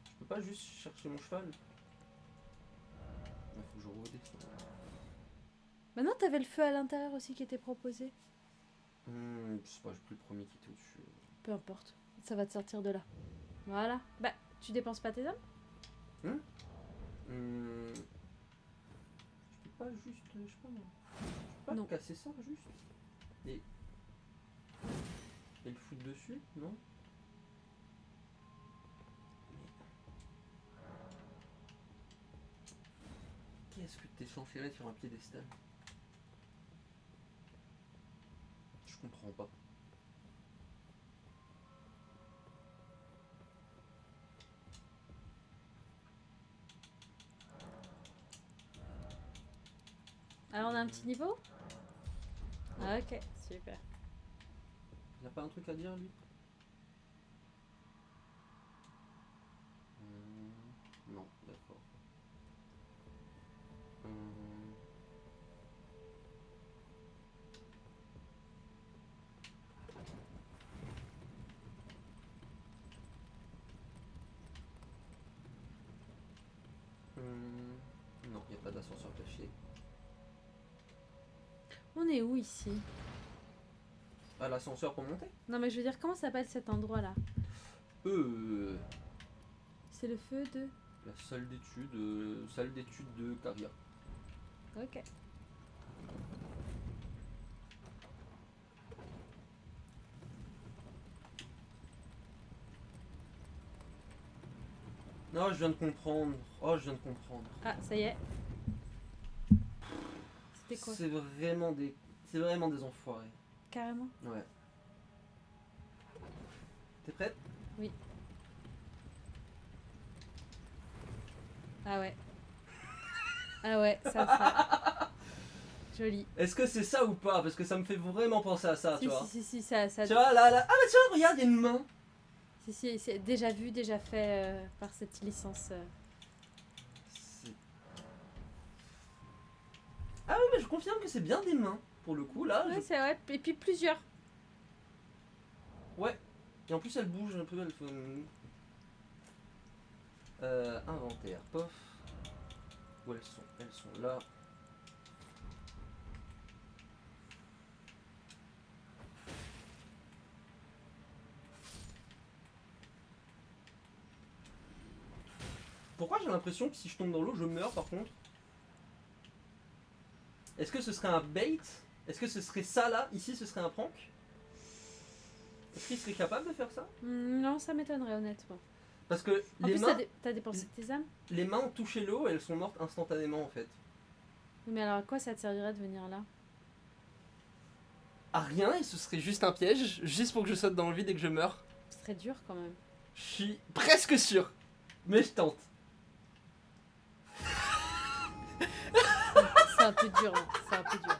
je peux pas juste chercher mon cheval. Il faut que je redescende. Maintenant, t'avais le feu à l'intérieur aussi qui était proposé. Je sais pas, j'ai pris le premier qui était au-dessus. Peu importe, ça va te sortir de là. Voilà. Bah, tu dépenses pas tes âmes? Je peux pas juste, je sais pas moi. Je peux pas Non. casser ça juste. Et le foutre dessus, non? Qu'est-ce que t'es censé mettre sur un piédestal? Je comprends pas. Alors on a un petit niveau? Ah, ok, super. Il a pas un truc à dire lui? Non, d'accord. Non, il n'y a pas d'ascenseur caché. On est où ici? Ah, l'ascenseur pour monter? Non mais je veux dire, comment s'appelle cet endroit là? C'est le feu de... La salle d'études de Caria. Ok. Non, je viens de comprendre. Oh, je viens de comprendre. Ah, ça y est. C'était quoi? C'est vraiment des enfoirés. Carrément? Ouais. T'es prête? Oui. Ah ouais. Ah ouais, ça. Joli. Est-ce que c'est ça ou pas? Parce que ça me fait vraiment penser à ça, Si, tu vois. si, ça... Tu vois, là. Ah, bah tiens, regarde, il y a une main. Si, c'est déjà vu, déjà fait par cette licence. C'est- Ah oui, mais je confirme que c'est bien des mains. Pour le coup, là. Ouais, c'est vrai. Et puis plusieurs. Ouais. Et en plus, elle bouge un peu. Elle fait... inventaire. Pof. Où elles sont? Elles sont là. Pourquoi j'ai l'impression que si je tombe dans l'eau, je meurs par contre? Est-ce que ce serait un bait? Est-ce que ce serait ça là? Ici, ce serait un prank? Est-ce qu'il serait capable de faire ça? Non, ça m'étonnerait honnêtement. Parce que En les plus, mains, t'as dépensé tes âmes? les mains ont touché l'eau et elles sont mortes instantanément en fait. Oui, mais alors à quoi ça te servirait de venir là? À rien, et ce serait juste un piège, juste pour que je saute dans le vide et que je meure. C'est très dur quand même. Je suis presque sûr, mais je tente. C'est un peu dur, hein. C'est un peu dur.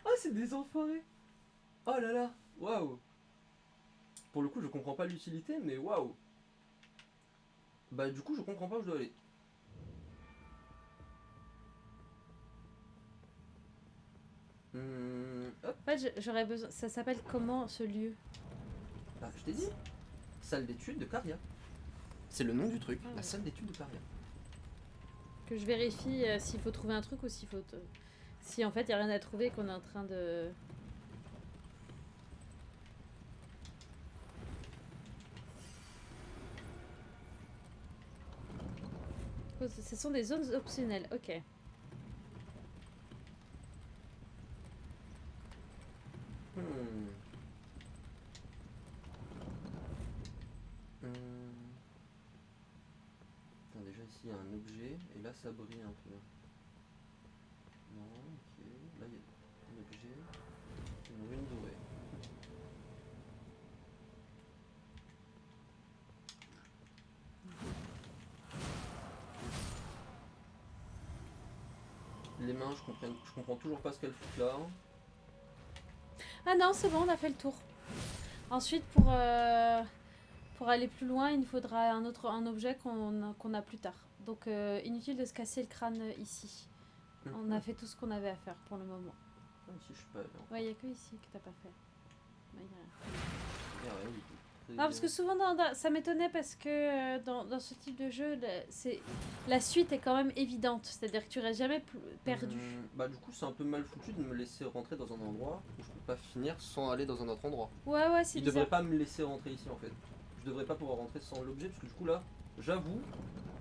Ah, c'est des enfoirés. Oh là là, waouh. Pour le coup, je comprends pas l'utilité, mais waouh. Bah du coup, je comprends pas où je dois aller. Hop, En fait, j'aurais besoin. Ça s'appelle comment ce lieu? bah, je t'ai dit. Salle d'études de Caria. C'est le nom du truc, Ah ouais. la salle d'études de Caria. Que je vérifie s'il faut trouver un truc ou s'il faut. Si en fait il n'y a rien à trouver et qu'on est en train de. Oh, ce sont des zones optionnelles, ok. Hmm. ici il y a un objet, et là ça brille un peu. Non, ok. Là il y a un objet, une rune dorée. Les mains, je comprends toujours pas ce qu'elles foutent là. Ah non, c'est bon, on a fait le tour. Ensuite, pour aller plus loin, il nous faudra un objet qu'on a plus tard. Donc, inutile de se casser le crâne ici. On a fait tout ce qu'on avait à faire pour le moment. Ah, ici je suis pas allé. Ouais, il n'y a que ici que t'as pas fait. Ouais, y a rien. Il y a rien du tout. Non, parce que souvent, ça m'étonnait parce que dans ce type de jeu, la suite est quand même évidente. C'est-à-dire que tu restes jamais perdu. Bah du coup c'est un peu mal foutu de me laisser rentrer dans un endroit où je peux pas finir sans aller dans un autre endroit. Ouais, c'est Il bizarre. devrait pas me laisser rentrer ici en fait. Je devrais pas pouvoir rentrer sans l'objet parce que du coup là, j'avoue,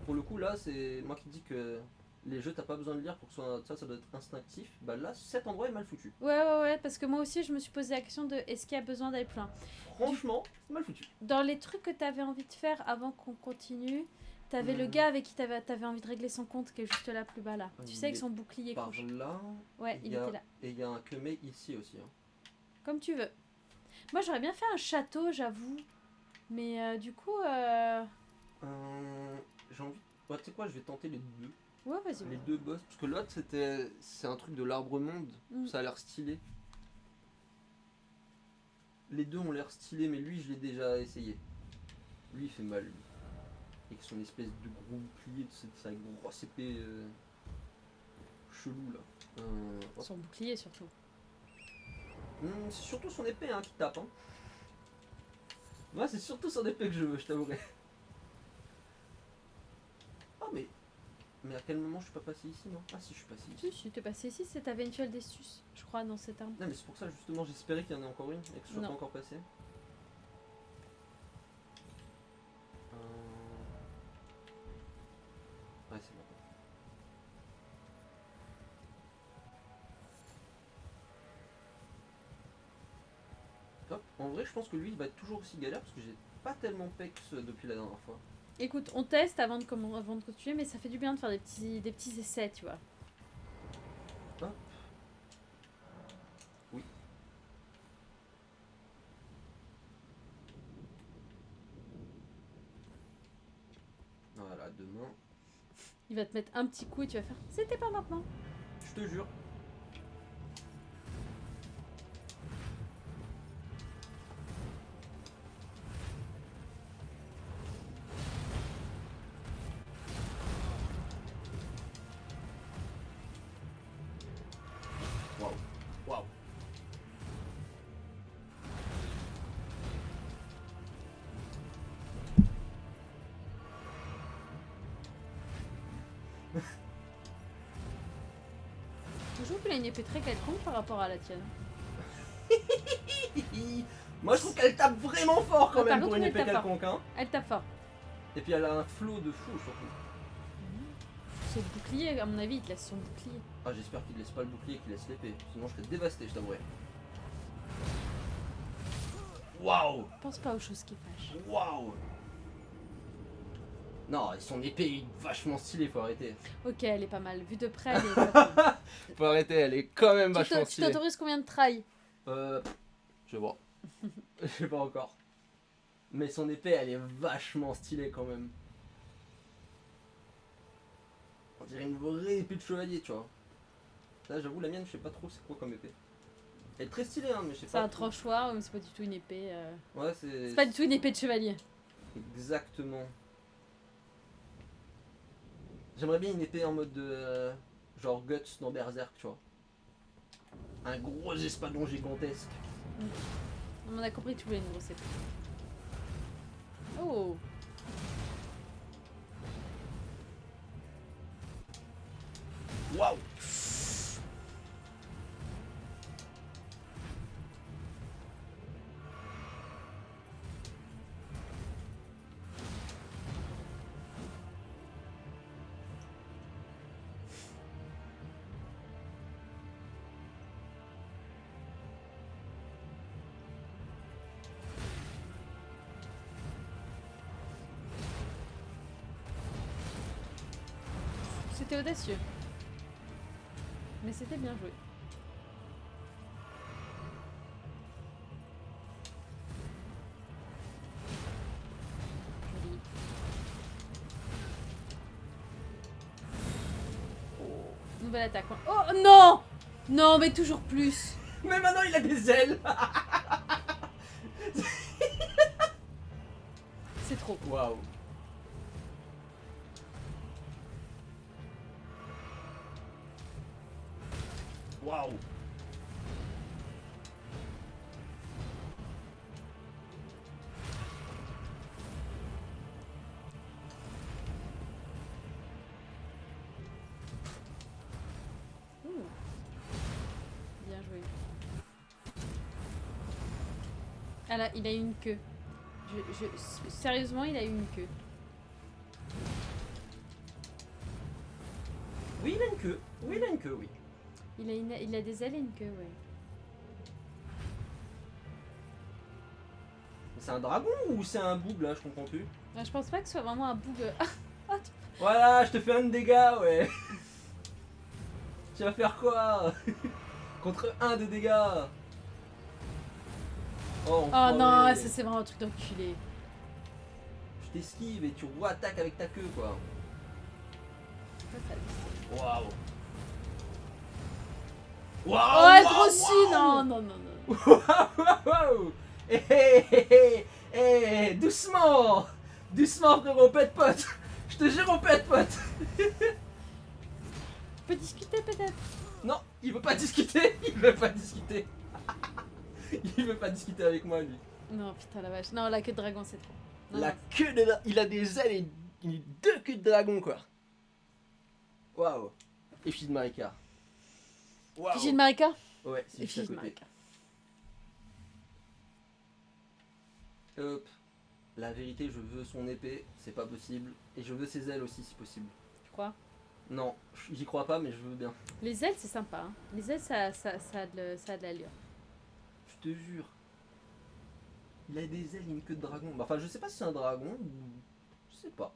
pour le coup là c'est moi qui dis que les jeux t'as pas besoin de lire pour que ça doit être instinctif. Bah là cet endroit est mal foutu. Ouais, parce que moi aussi je me suis posé la question de est-ce qu'il y a besoin d'aller plus loin. Franchement, c'est mal foutu. Dans les trucs que t'avais envie de faire avant qu'on continue, t'avais le gars avec qui t'avais envie de régler son compte qui est juste là plus bas là. Tu sais, avec son bouclier Par rouge. là, Ouais, il était là. et il y a un Kemei ici aussi. Hein. Comme tu veux. Moi j'aurais bien fait un château, j'avoue. Mais du coup... J'ai envie... Ouais, tu sais quoi, je vais tenter les deux. Ouais, vas-y. Les deux boss. Parce que l'autre, c'est un truc de l'arbre monde. Ça a l'air stylé. Les deux ont l'air stylés, mais lui, je l'ai déjà essayé. Lui, il fait mal, lui. Avec son espèce de gros bouclier, sa grosse épée chelou, là. Son bouclier, surtout. C'est surtout son épée hein, qui tape. Hein. Moi, c'est surtout son épée que je veux, je t'avouerai. Ah, mais à quel moment je suis pas passé ici, non? Ah si, je suis passé ici. Si, t'es passé ici, c'est ta Eventual Destus, je crois, dans cette arme. Non, mais c'est pour ça, justement, j'espérais qu'il y en ait encore une et que je sois pas encore passé. Ouais, c'est bon. Hop. En vrai, je pense que lui, il va être toujours aussi galère parce que j'ai pas tellement pex depuis la dernière fois. Écoute, on teste avant de continuer, mais ça fait du bien de faire des petits essais, tu vois. Hop. Oui. Voilà, demain. Il va te mettre un petit coup et tu vas faire « C'était pas maintenant !» Je te jure. Waouh. Waouh. Toujours qu'il a une épée très quelconque par rapport à la tienne. Moi je trouve qu'elle tape vraiment fort quand même pour une épée elle tape quelconque. Hein. Elle tape fort. Et puis elle a un flow de fou surtout. C'est le bouclier, à mon avis, il te laisse son bouclier. Ah j'espère qu'il laisse pas le bouclier, qu'il laisse l'épée. Sinon je serais dévasté, je t'avouerai. Waouh. Pense pas aux choses qui fâchent. Waouh. Non, son épée est vachement stylée, faut arrêter. Ok, elle est pas mal. Vue de près, elle est pas mal. Faut arrêter, elle est quand même vachement Tu stylée. t'autorises combien de try? Je vais voir. Je sais pas encore. Mais son épée, elle est vachement stylée quand même. On dirait une vraie épée de chevalier, tu vois. Là, j'avoue, la mienne, je sais pas trop c'est quoi comme épée. Elle est très stylée, hein, mais je sais pas. C'est un tranchoir, mais c'est pas du tout une épée. Ouais, c'est. C'est pas du tout une épée de chevalier. Exactement. J'aimerais bien une épée en mode de. Genre Guts dans Berserk, tu vois. Un gros espadon gigantesque. On a compris que tu voulais une grosse épée. Oh! Waouh! c'était audacieux. Mais c'était bien joué. Joli. Oh, nouvelle attaque. Oh non! Non, mais toujours plus. Mais maintenant il a des ailes. C'est trop. Waouh. Waouh. Ouh. Bien joué. Ah là, il a une queue. Sérieusement, il a une queue. Oui, il a une queue. Oui, il a une queue, oui. Il a des ailes et une queue, ouais. C'est un dragon ou c'est un boob là, je comprends plus. Je pense pas que ce soit vraiment un boob. Voilà, je te fais un de dégâts, ouais. Tu vas faire quoi? Contre 1 de dégâts. Oh, Oh non, enfoiré. ça c'est vraiment un truc d'enculé. Je t'esquive et tu re-attaques avec ta queue, quoi. Waouh. Waouh. Oh, elle waouh, grossit. waouh. Non, non, non, non. Waouh. Eh, eh, eh, eh, doucement. Doucement, frérot, pète pote. Je te jure, on pète pote. On peut discuter peut-être. Non, il veut pas discuter. Il veut pas discuter. Il veut pas discuter avec moi, lui. Non, putain la vache. Non, la queue de dragon c'est trop. Non, La non. queue de il a des ailes et 2 queues de dragon, quoi. Waouh. Effigie de Marika. Waouh. Effigie de Marika. Ouais, c'est juste à Effigie de côté. Marika. Hop. La vérité, je veux son épée, c'est pas possible. Et je veux ses ailes aussi, si possible. Tu crois? Non, j'y crois pas, mais je veux bien. Les ailes c'est sympa. Hein. Les ailes ça a de l'allure. Je te jure. Il a des ailes et une queue de dragon. Bah, enfin, je sais pas si c'est un dragon ou. Je sais pas.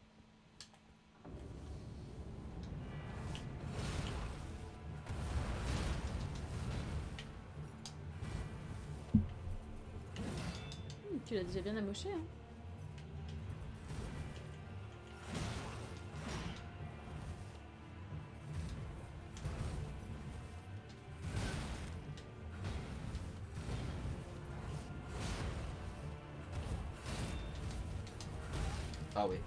Tu l'as déjà bien amoché. Hein. Ah ouais.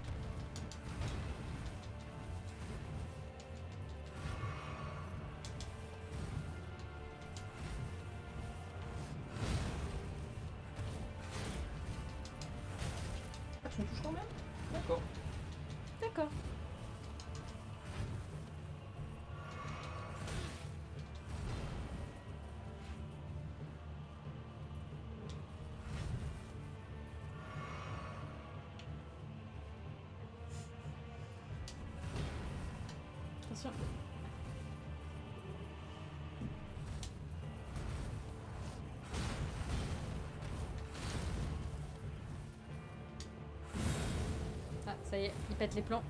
Ah, tu me touches quand même? D'accord. D'accord. Attention. Ah, ça y est, il pète les plombs.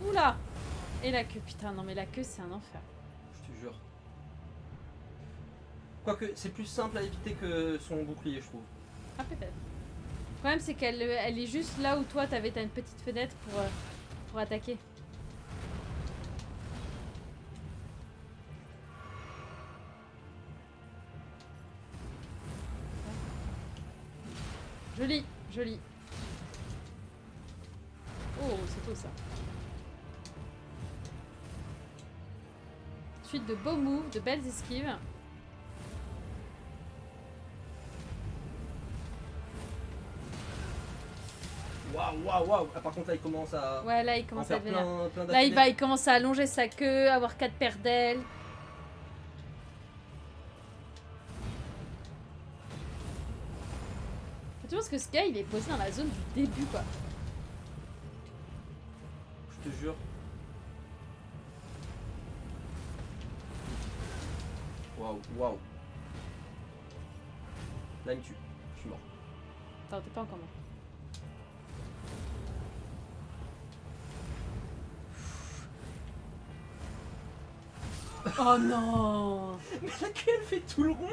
Oula! Et la queue, putain, non mais la queue c'est un enfer. Je te jure. Quoique, c'est plus simple à éviter que son bouclier, je trouve. Ah peut-être. Le problème c'est qu'elle est juste là où toi t'avais ta petite fenêtre pour attaquer. Joli, joli. Oh, c'est beau ça. Suite de beaux moves, de belles esquives. Waouh, waouh, waouh. Ah, par contre, là, il commence à Ouais, là il en commence à faire devenir. plein Là il d'affilée. commence à allonger sa queue, avoir 4 paires d'ailes. Tu penses que ce gars il est posé dans la zone du début quoi. Je te jure. Waouh, waouh. Là, il me tue. Je suis mort. Attends, t'es pas encore mort. Oh non. Mais la queue, elle fait tout le rond.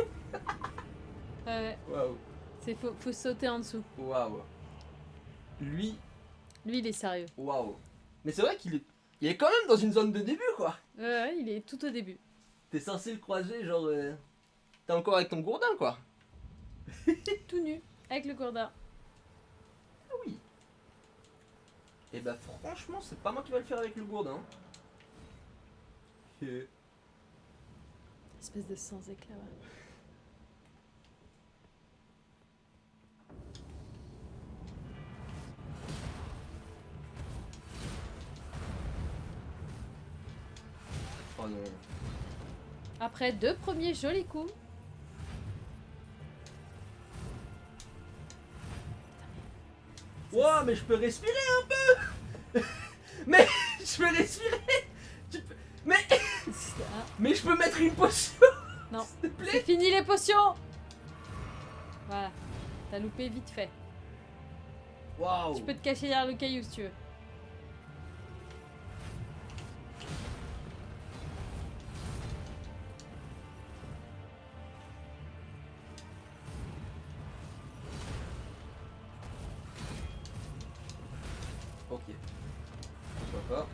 Ouais, Waouh. faut sauter en dessous. Waouh. Lui, Lui, il est sérieux. waouh. Mais c'est vrai il est quand même dans une zone de début, quoi. Ouais, il est tout au début. T'es censé le croiser, genre... T'es encore avec ton gourdin, quoi. Tout nu, avec le gourdin. Ah oui. Et bah franchement, c'est pas moi qui va le faire avec le gourdin. Et... Espèce de sans éclat. Ouais. Oh non. Après 2 premiers jolis coups. Wow, mais je peux respirer un peu. Mais je peux respirer. Mais je peux mettre une potion. Non, s'il te plaît. c'est fini les potions. Voilà, t'as loupé vite fait. Waouh. Tu peux te cacher derrière le caillou si tu veux. Ok. Pourquoi pas.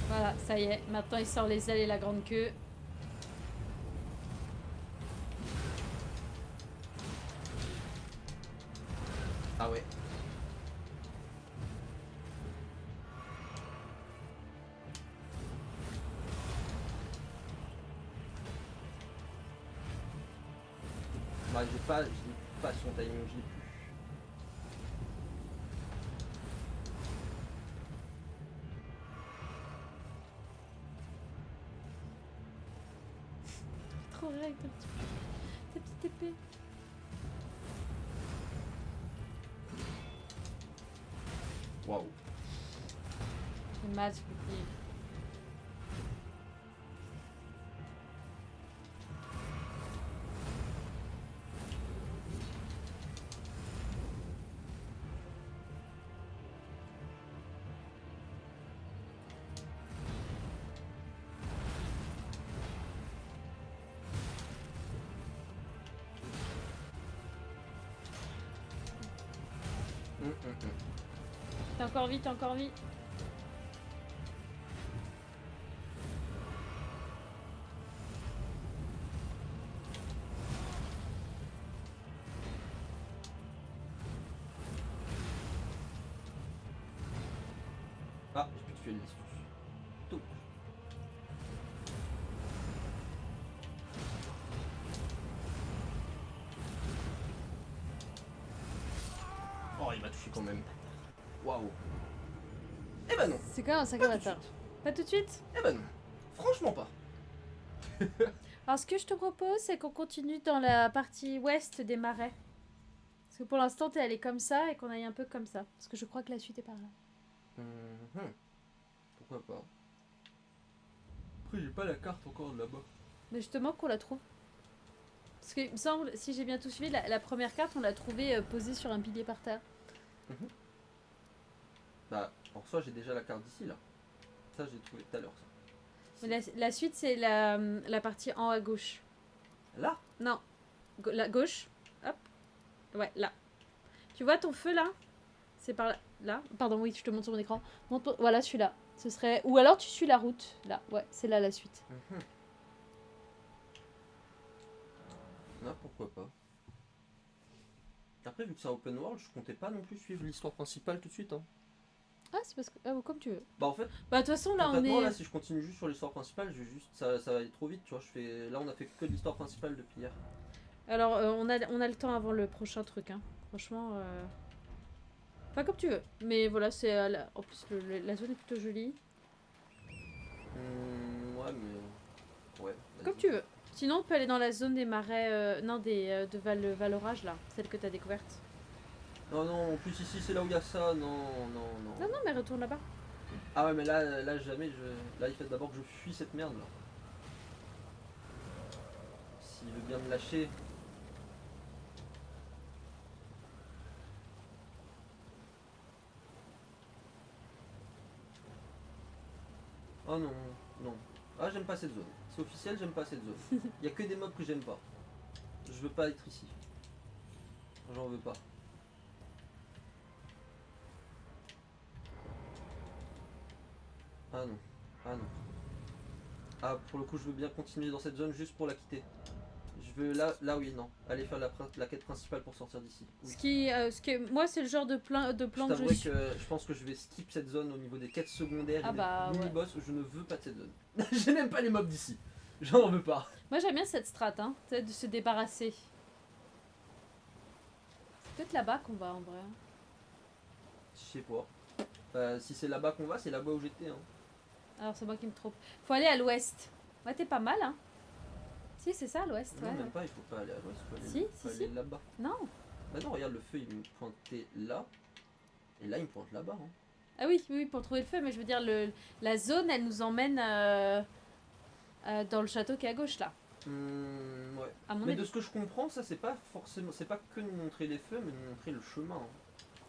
Voilà, ça y est. Maintenant, il sort les ailes et la grande queue. Ah ouais. Bah, j'ai pas son timing, je l'ai plus. Trop rire avec ta petite épée. Waouh. C'est mal, ce bouclier. T'as encore vie, t'as encore vie. Ah, j'ai plus de fuel dessus. Tout. Oh, il m'a touché quand même. Waouh. Eh ben non. C'est quand même un sacré Pas tout de bâtard. suite. Pas tout de suite. Eh ben non. Franchement pas. Alors, ce que je te propose, c'est qu'on continue dans la partie ouest des marais. Parce que pour l'instant, t'es allé comme ça et qu'on aille un peu comme ça. Parce que je crois que la suite est par là. Pourquoi pas. Après, j'ai pas la carte encore de là-bas. Mais justement, qu'on la trouve. Parce que, il me semble, si j'ai bien tout suivi, la première carte, on l'a trouvée posée sur un pilier par terre. Bah, en soi, j'ai déjà la carte d'ici là. Ça, j'ai trouvé tout à l'heure. Ça. Mais la suite, c'est la partie en haut à gauche. Là. Non. La gauche. Hop. Ouais, là. Tu vois ton feu là? C'est par là. Là. Pardon, oui, je te montre sur mon écran. Voilà, celui-là. Ce serait. Ou alors tu suis la route. Là. Ouais, c'est là la suite. Ah, pourquoi pas. Après, vu que c'est un open world, je comptais pas non plus suivre l'histoire principale tout de suite. Hein. Ah, c'est parce que. Ah, comme tu veux. Bah, en fait, Bah, de toute façon, là, on concrètement, est. là, si je continue juste sur l'histoire principale, je vais juste, ça va aller trop vite, tu vois. Là, on a fait que de l'histoire principale depuis hier. Alors, on a le temps avant le prochain truc, hein. Franchement. Enfin, comme tu veux. Mais voilà, c'est. En plus, la zone est plutôt jolie. Ouais, mais. Ouais. Comme tu veux. Sinon, on peut aller dans la zone des marais. Non, de Valorage là. Celle que t'as découverte. Non, non, en plus ici c'est là où il y a ça. Non, non, non. Non, non, mais retourne là-bas. Ah ouais, mais là jamais je. Là il faut d'abord que je fuis cette merde là. S'il veut bien me lâcher. Oh non, non. Ah, j'aime pas cette zone. C'est officiel, j'aime pas cette zone. Il y a que des mobs que j'aime pas. Je veux pas être ici. J'en veux pas. Ah non. Ah non. Ah, pour le coup, je veux bien continuer dans cette zone juste pour la quitter. Je veux là oui, non. Aller faire la quête principale pour sortir d'ici. Oui. Moi, c'est le genre de plan Je que t'avouerai que je pense que je vais skip cette zone au niveau des quêtes secondaires Ah et bah, des ouais. mini-boss. Je ne veux pas de cette zone. Je n'aime pas les mobs d'ici. J'en veux pas. Moi, j'aime bien cette strat, hein. C'est de se débarrasser. C'est peut-être là-bas qu'on va en vrai. Je sais pas. Si c'est là-bas qu'on va, c'est là-bas où j'étais. Hein. Alors, c'est moi qui me trompe. Faut aller à l'ouest. Ouais, t'es pas mal, hein. Si, c'est ça, à l'ouest, Non, ouais. même pas, il faut pas aller à l'ouest, il faut aller, Si, faut si, aller si. là-bas. Non. Bah non, regarde, le feu il me pointait là, et là il me pointe là-bas. Hein. Ah oui, oui, pour trouver le feu, mais je veux dire, la zone, elle nous emmène dans le château qui est à gauche, là. Ouais. À mon Mais avis. de ce que je comprends, ça c'est pas forcément, c'est pas que nous montrer les feux, mais nous montrer le chemin. Hein.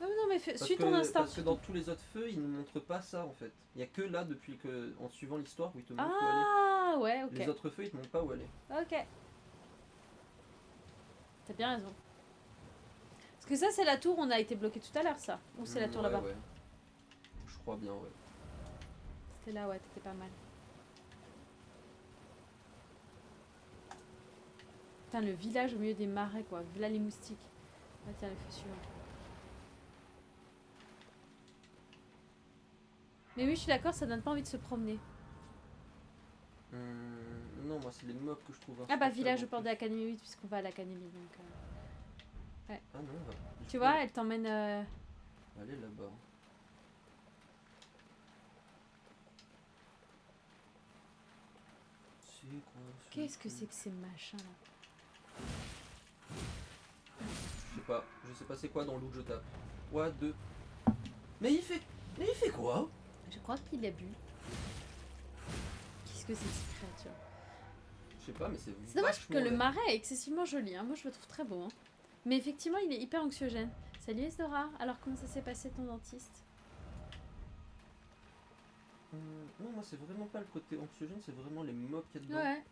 Ah, non, mais Parce suis ton que, instinct. parce que dans tous les autres feux, ils nous montrent pas ça en fait. Il y a que là, depuis que, en suivant l'histoire, où ils te montrent où aller. Ah, ouais, ok. Les autres feux, ils te montrent pas où aller. Ok. T'as bien raison. Parce que ça, c'est la tour où on a été bloqué tout à l'heure, ça. Ou c'est la tour Ouais, là-bas. ouais. Je crois bien, ouais. C'était là, ouais, t'étais pas mal. Putain, le village au milieu des marais, quoi. Là, les moustiques. Ah, tiens, le feu suivant. Mais oui, je suis d'accord, ça donne pas envie de se promener. Non, moi c'est les mobs que je trouve. Ah bah, village au insupportables, en port de plus. l'académie, oui, puisqu'on va à l'académie, donc... Ah non, bah, Tu vois, elle t'emmène... Allez là-bas. C'est quoi ce Qu'est-ce que truc c'est que ces machins-là? Je sais pas c'est quoi dans l'eau que je tape. What de. Mais il fait quoi? Je crois qu'il a bu. Qu'est-ce que c'est que cette créature? Je sais pas, mais c'est. C'est dommage que vachement le laid. marais est excessivement joli, hein. Moi je le trouve très beau. Hein. Mais effectivement, il est hyper anxiogène. Salut Esdora, alors comment ça s'est passé ton dentiste? Non, moi c'est vraiment pas le côté anxiogène, c'est vraiment les mobs qu'il y a dedans. Ouais,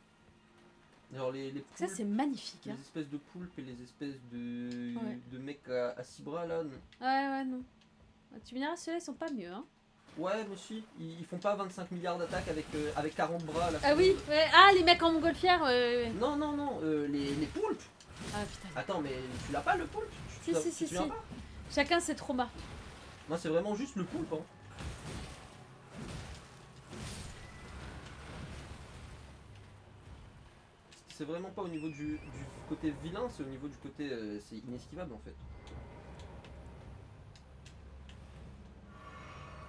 Genre les ça poulpes, c'est magnifique. les Hein. espèces de poulpes et les espèces de, Ouais. de mecs à 6 bras là. Non. Ouais, non. Tu me diras, ceux-là ils sont pas mieux. Hein. Ouais, mais si, ils font pas 25 milliards d'attaques avec 40 bras à la Ah oui, seconde. ouais. Ah les mecs en montgolfière. Non, non, non, les poulpes. Ah putain. Attends, mais tu l'as pas le poulpe? Si, si, Tu te si, souviens si. pas? Chacun ses traumas. Moi c'est vraiment juste le poulpe. Hein. C'est vraiment pas au niveau du côté vilain, c'est au niveau du côté. C'est inesquivable en fait.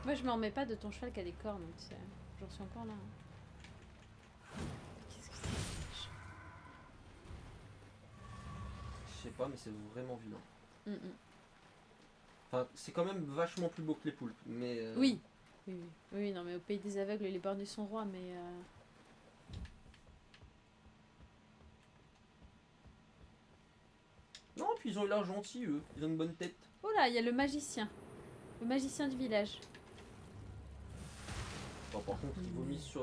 Moi je m'en remets pas de ton cheval qui a des cornes, donc tu sais. J'en suis encore là. Hein. Qu'est-ce que c'est que ce machin? Je sais pas, mais c'est vraiment vilain. Mm. Enfin, c'est quand même vachement plus beau que les poulpes, mais. Oui. Oui, oui. Oui, non mais au pays des aveugles, les borgneux sont rois, mais... Non, puis ils ont eu l'air gentils eux, ils ont une bonne tête. Oh là, il y a le magicien. Le magicien du village. Bon, par contre, il vomit sur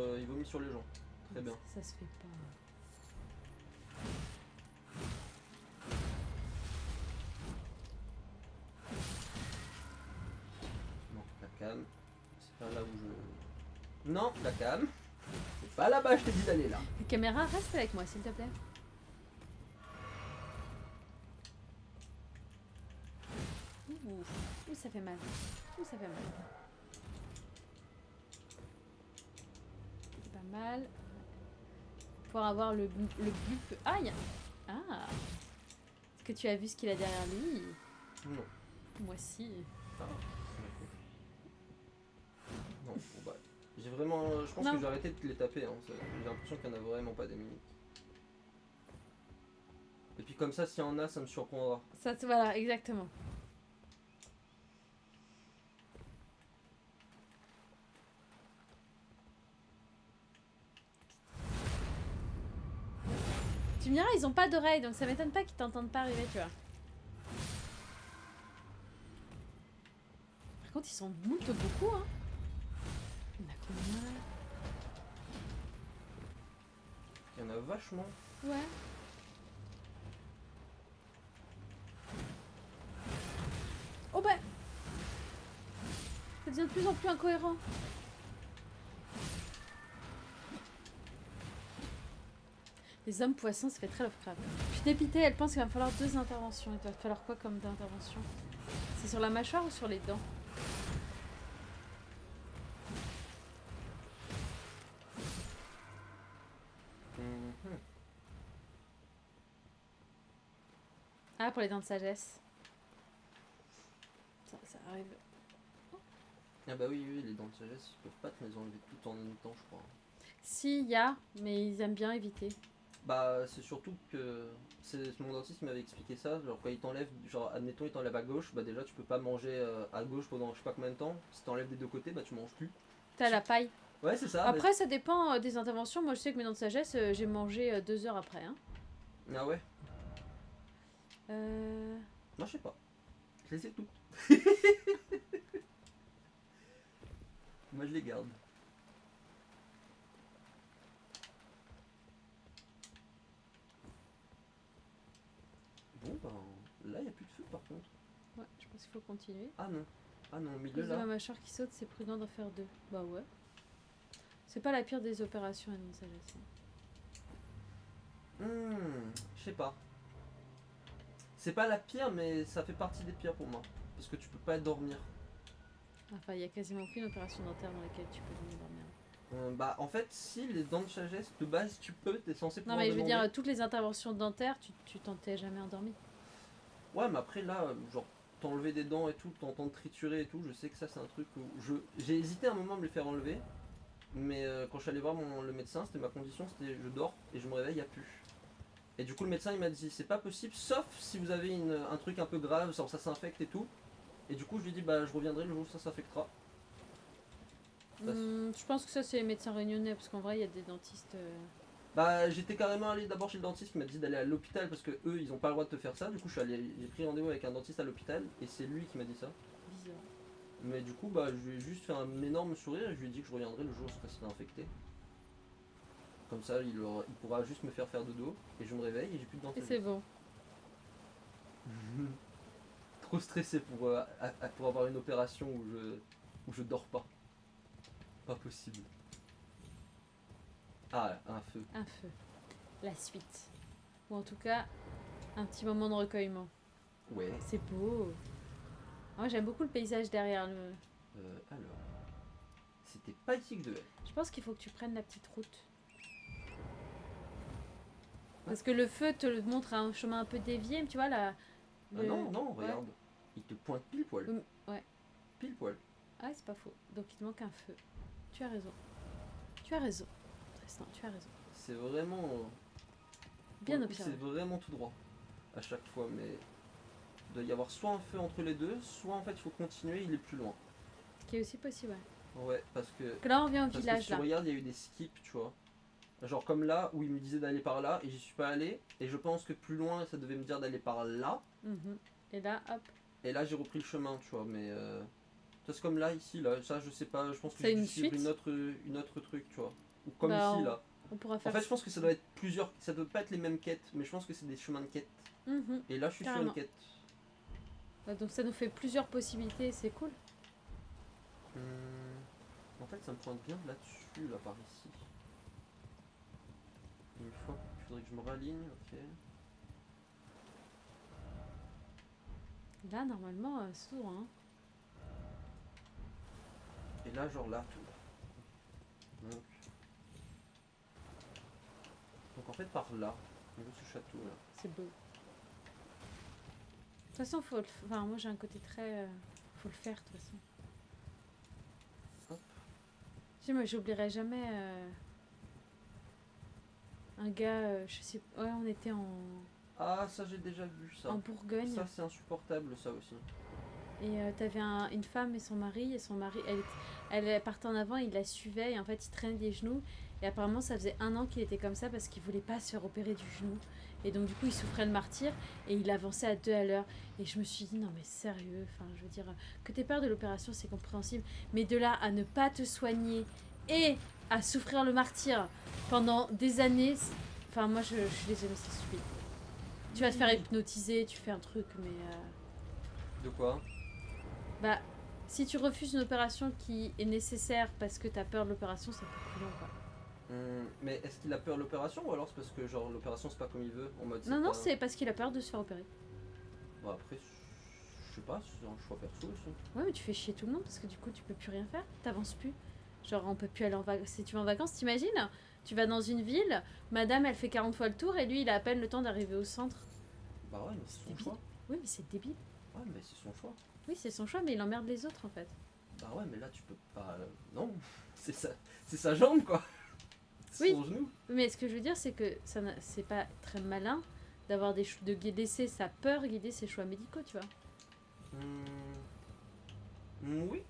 les gens. Très bien. Ça se fait pas. Non, la cam. C'est pas là où je. Non, la cam. C'est pas là-bas, je t'ai dit d'aller là. La caméra, reste avec moi, s'il te plaît. Ouh, ça fait mal. Ouh, ça fait mal. C'est pas mal. Pour avoir le but. Aïe! Ah! Est-ce que tu as vu ce qu'il a derrière lui? Non. Moi si. Ah, non, bon bah. J'ai vraiment. Je pense Non. que j'ai arrêté de les taper. Hein. J'ai l'impression qu'il y en a vraiment pas des minutes. Et puis comme ça, s'il y en a, ça me surprendra. Ça, voilà, exactement. Tu me diras, ils ont pas d'oreilles, donc ça m'étonne pas qu'ils t'entendent pas arriver, tu vois. Par contre, ils sont moult beaucoup, hein. Il y en a combien là? Il y en a vachement. Ouais. Oh bah, ça devient de plus en plus incohérent. Les hommes poissons, ça fait très Lovecraft. Puis Népité, elle pense qu'il va me falloir 2 interventions. Il va te falloir quoi comme intervention? C'est sur la mâchoire ou sur les dents? Mhm. Ah, pour les dents de sagesse. Ça arrive. Ah bah oui, oui, les dents de sagesse, ils peuvent pas te les enlever tout en même temps, je crois. Si, il y a, mais ils aiment bien éviter. Bah c'est surtout que c'est mon dentiste qui m'avait expliqué ça, genre quand il t'enlève, genre admettons il t'enlève à gauche, bah déjà tu peux pas manger à gauche pendant je sais pas combien de temps, si t'enlèves des deux côtés bah tu manges plus. T'as la paille. Ouais c'est ça. Après, ça dépend des interventions. Moi, je sais que mes dents de sagesse, j'ai mangé 2 heures après. Hein. Ah ouais, Euh... moi je sais pas, je les ai toutes. Moi je les garde. Bon bah là il y a plus de feu par contre. Ouais, je pense qu'il faut continuer. Ah non, ah non, au À milieu cause de ma là. mâchoire qui saute, c'est prudent d'en faire 2. Bah ouais. C'est pas la pire des opérations, les dents de sagesse. Je sais pas. C'est pas la pire mais ça fait partie des pires pour moi. Parce que tu peux pas dormir. Enfin, il y a quasiment aucune opération dentaire dans laquelle tu peux venir dormir. Bah en fait si les dents de sagesse de base tu peux, t'es censé Non, pouvoir mais je veux demander. dire, toutes les interventions dentaires, tu t'en t'es jamais endormi. Ouais mais après là, genre t'enlever des dents et tout, t'entendre triturer et tout, je sais que ça c'est un truc où j'ai hésité un moment à me les faire enlever. Mais quand je suis allé voir le médecin, c'était ma condition, c'était je dors et je me réveille, il n'y a plus. Et du coup le médecin il m'a dit c'est pas possible sauf si vous avez un truc un peu grave, genre ça s'infecte et tout. Et du coup je lui ai dit bah je reviendrai le jour où ça s'infectera. Je pense que ça, c'est les médecins réunionnais, parce qu'en vrai, il y a des dentistes. Bah j'étais carrément allé d'abord chez le dentiste qui m'a dit d'aller à l'hôpital parce que eux ils ont pas le droit de te faire ça. Du coup je suis allé, j'ai pris rendez-vous avec un dentiste à l'hôpital et c'est lui qui m'a dit ça. Bizarre. Mais du coup bah je lui ai juste fait un énorme sourire et je lui ai dit que je reviendrai le jour où ça serait infecté. Comme ça il pourra juste me faire dodo et je me réveille et j'ai plus de dents. Et c'est bon. Trop stressé pour avoir une opération où je dors pas. Pas possible. Ah, un feu. Un feu. La suite. Ou en tout cas, un petit moment de recueillement. Ouais. C'est beau. Moi, j'aime beaucoup le paysage derrière le. Alors. C'était pas ici que je devais. Je pense qu'il faut que tu prennes la petite route. Parce que le feu te le montre un chemin un peu dévié, mais tu vois là. Ah non, non, Ouais. regarde. Il te pointe pile poil. Ouais. Pile poil. Ah, c'est pas faux. Donc il te manque un feu. Tu as raison. Tu as raison. Tristan, tu as raison. C'est vraiment. Bien pour le coup, observé. c'est vraiment tout droit. À chaque fois, mais. Il doit y avoir soit un feu entre les deux, soit en fait il faut continuer, il est plus loin. Ce qui est aussi possible, ouais. Ouais, parce que. Donc là, on vient au Parce que village si tu là. regardes, il y a eu des skips, tu vois. Genre comme là, où il me disait d'aller par là, et j'y suis pas allé. Et je pense que plus loin, ça devait me dire d'aller par là. Mhm. Et là, hop. Et là, j'ai repris le chemin, tu vois. Mais ça, c'est comme là, ici, là. Ça, je sais pas. Je pense que C'est j'ai dû une suivre suite une autre truc, tu vois. Ou comme Bah, ici, là. On pourra En faire. fait, je pense que ça doit être plusieurs. Ça doit pas être les mêmes quêtes, mais je pense que c'est des chemins de quête. Mhm. Et là, je suis sur Carrément. une quête. Ouais, donc ça nous fait plusieurs possibilités, c'est cool. En fait, ça me pointe bien là-dessus, là, par ici. Une fois, il faudrait que je me raligne, ok. Là, normalement, c'est tout, hein. Et là, genre là, tout. Donc en fait, par là, au niveau de ce château là. C'est beau. De toute façon, faut le... Enfin, moi, j'ai un côté très... Faut le faire, de toute façon. Hop. Tu sais, moi, j'oublierai jamais... Un gars, je sais... Ouais, on était Ah, ça j'ai déjà vu ça. en Bourgogne. Ça c'est insupportable ça aussi. Et t'avais une femme et son mari, elle partait en avant, il la suivait, et en fait, il traînait des genoux. Et apparemment, ça faisait 1 an qu'il était comme ça parce qu'il voulait pas se faire opérer du genou. Et donc, du coup, il souffrait le martyre et il avançait à 2 à l'heure. Et je me suis dit, non, mais sérieux, enfin, je veux dire, que t'aies peur de l'opération, c'est compréhensible. Mais de là à ne pas te soigner et à souffrir le martyre pendant des années, enfin, moi, je suis désolée, c'est stupide. Tu vas te faire hypnotiser, tu fais un truc, mais. De quoi? Bah, si tu refuses une opération qui est nécessaire parce que t'as peur de l'opération, c'est un peu couillon, quoi. Mais est-ce qu'il a peur de l'opération ou alors c'est parce que genre l'opération c'est pas comme il veut en mode Non, non, pas... c'est parce qu'il a peur de se faire opérer. Bah après, je sais pas, c'est un choix perso aussi. Ouais, mais tu fais chier tout le monde parce que du coup, tu peux plus rien faire. T'avances plus. Genre, on peut plus aller en vacances. Si tu vas en vacances, t'imagines? Tu vas dans une ville, madame, elle fait 40 fois le tour et lui, il a à peine le temps d'arriver au centre. Bah ouais, mais c'est son débile. choix. Oui, mais c'est débile. Ouais, mais c'est son choix. Oui, c'est son choix, mais il emmerde les autres en fait. Bah ouais, mais là tu peux pas... Non, c'est sa jambe quoi. C'est Oui. son genou. Mais ce que je veux dire, c'est que c'est pas très malin d'avoir de laisser sa peur guider ses choix médicaux, tu vois. Oui.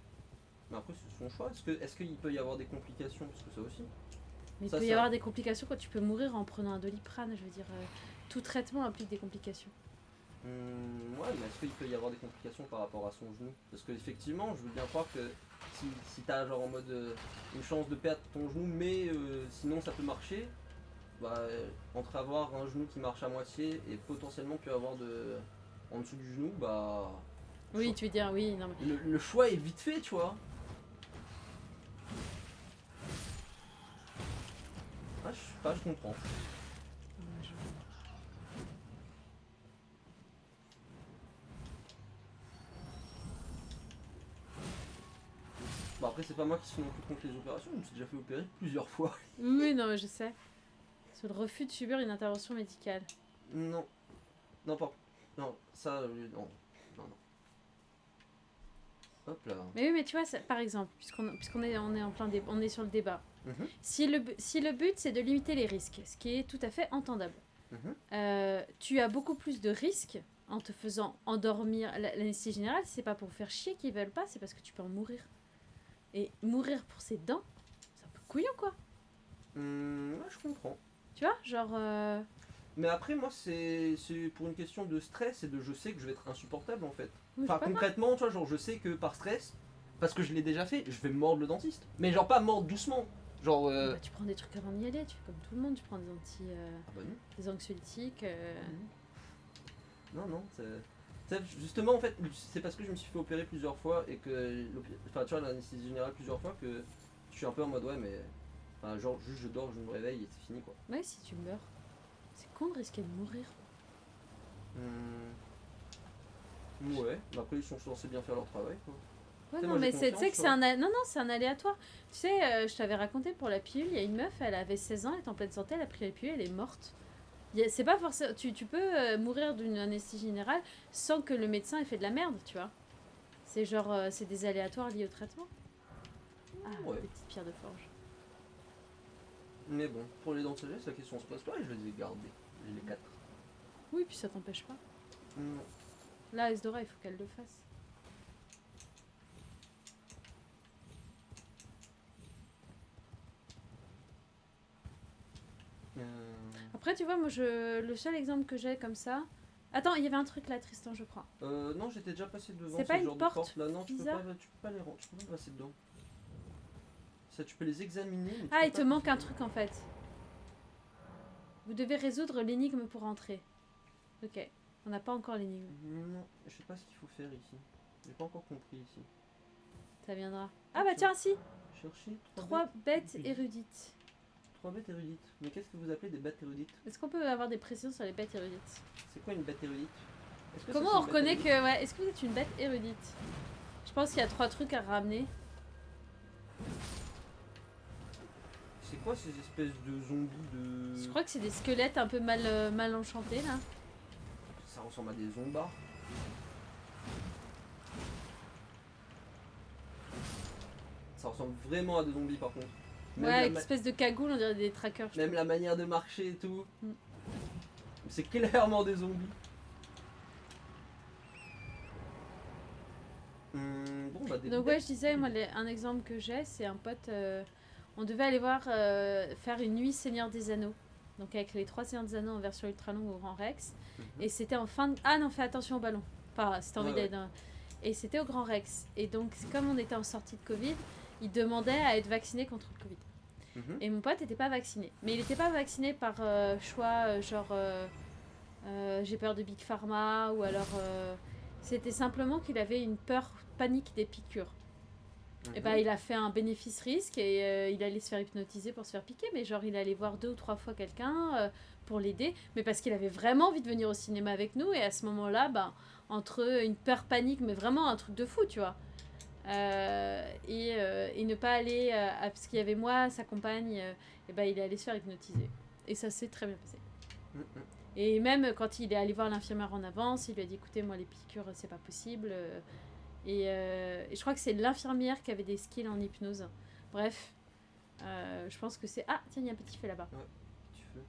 Mais après c'est son choix. Est-ce qu'il peut y avoir des complications? Parce que ça aussi. Mais il Ça, peut y ça- avoir des complications quand tu peux mourir en prenant un Doliprane. Je veux dire, tout traitement implique des complications. Ouais, mais est-ce qu'il peut y avoir des complications par rapport à son genou? Parce que effectivement, je veux bien croire que si t'as genre en mode une chance de perdre ton genou, mais sinon ça peut marcher, bah entre avoir un genou qui marche à moitié et potentiellement puis avoir en dessous du genou, bah Oui, tu veux dire, oui, non mais. le choix est vite fait, tu vois. Ah, je sais pas, je comprends. Bon après c'est pas moi qui suis non plus contre les opérations, je me suis déjà fait opérer plusieurs fois. Oui, non, mais je sais. Sur le refus de subir une intervention médicale. Non. Non, pas. Non, ça, non. Non, non. Hop là. Mais oui, mais tu vois, par exemple, puisqu'on est, on est en plein on est sur le débat. Mhm, Si le but c'est de limiter les risques, ce qui est tout à fait entendable, mhm. tu as beaucoup plus de risques en te faisant endormir. L'anesthésie générale, c'est pas pour faire chier qu'ils veulent pas, c'est parce que tu peux en mourir. Et mourir pour ses dents, c'est un peu couillon quoi. Ouais, je comprends. Tu vois, genre. Mais après, moi, c'est pour une question de stress et de je sais que je vais être insupportable en fait. Oui, Enfin, c'est pas grave. concrètement, tu vois, genre, je sais que par stress, parce que je l'ai déjà fait, je vais mordre le dentiste. Mais genre, pas mordre doucement. Genre. Bah, tu prends des trucs avant d'y aller, tu fais comme tout le monde, tu prends Ah bah non. des anxiolytiques. Non, non, justement, en fait, c'est parce que je me suis fait opérer plusieurs fois et que. Enfin, tu vois, l'anesthésie générale plusieurs fois que je suis un peu en mode ouais, mais. Enfin, genre, juste je dors, je me réveille et c'est fini quoi. Ouais, si tu meurs. C'est con de risquer de mourir. Ouais, mais après, ils sont censés bien faire leur travail quoi. Ouais, Tu sais, non, moi, mais j'ai tu sais confiance, que c'est hein. non, non, c'est un aléatoire. Tu sais, je t'avais raconté pour la pilule, il y a une meuf, elle avait 16 ans, elle est en pleine santé, elle a pris la pilule, elle est morte. C'est pas forcément. Tu peux mourir d'une anesthésie générale sans que le médecin ait fait de la merde, tu vois. C'est genre, c'est des aléatoires liés au traitement. Ah, Ouais. des petites pierres de forge. Mais bon, pour les dents de sagesse, la question se pose pas et je les ai gardées. J'ai les 4. Oui, puis ça t'empêche pas. Non. Là, Esdora, il faut qu'elle le fasse. Après, tu vois, moi, le seul exemple que j'ai comme ça. Attends, il y avait un truc là, Tristan, je crois. Non, j'étais déjà passé devant C'est ce pas une genre porte de porte là. Non, tu peux bizarre pas les rendre, tu peux pas passer dedans. Ça, tu peux les examiner. Mais tu Ah, peux il pas te manque passer un dedans. truc en fait. Vous devez résoudre l'énigme pour entrer. Ok, on n'a pas encore l'énigme. Non, je sais pas ce qu'il faut faire ici. J'ai pas encore compris ici. Ça viendra. Ah bah tiens, si. Chercher 3 bêtes érudites. 3 bêtes érudites. Mais qu'est-ce que vous appelez des bêtes érudites? Est-ce qu'on peut avoir des précisions sur les bêtes érudites? C'est quoi une bête érudite? Est-ce que Comment ça, c'est on une bête reconnaît érudite? que... Ouais, est-ce que vous êtes une bête érudite? Je pense qu'il y a 3 trucs à ramener. C'est quoi ces espèces de zombies de... Je crois que c'est des squelettes un peu mal enchantés là. Ça ressemble à des zombards. Ça ressemble vraiment à des zombies par contre. Même Ouais, la avec espèce de cagoule, on dirait des trackers. je Même trouve. la manière de marcher et tout. Mm. C'est clairement des zombies. Bon, bah, Donc ouais, je disais, moi, un exemple que j'ai, c'est un pote, on devait aller voir faire une nuit Seigneur des Anneaux. Donc avec les 3 Seigneurs des Anneaux en version ultra longue au Grand Rex. Et c'était en fin de... Ah non, fais attention au ballon. Enfin, si t'as envie d'aller dans... Et c'était au Grand Rex. Et donc, comme on était en sortie de Covid, il demandait à être vacciné contre le Covid. Et mon pote n'était pas vacciné. Mais il n'était pas vacciné par choix, j'ai peur de Big Pharma, ou alors... c'était simplement qu'il avait une peur panique des piqûres. Et bah, il a fait un bénéfice-risque et il allait se faire hypnotiser pour se faire piquer, mais genre il allait voir 2 ou 3 fois quelqu'un pour l'aider, mais parce qu'il avait vraiment envie de venir au cinéma avec nous, et à ce moment-là, bah, entre une peur panique, mais vraiment un truc de fou, tu vois, et ne pas aller, parce qu'il y avait moi, sa compagne, et bah, il est allé se faire hypnotiser. Et ça s'est très bien passé. Et même quand il est allé voir l'infirmière en avance, il lui a dit écoutez, moi les piqûres c'est pas possible. Et je crois que c'est l'infirmière qui avait des skills en hypnose. Bref, je pense que c'est. Ah, tiens, il y a un petit feu là-bas. Ouais, petit feu.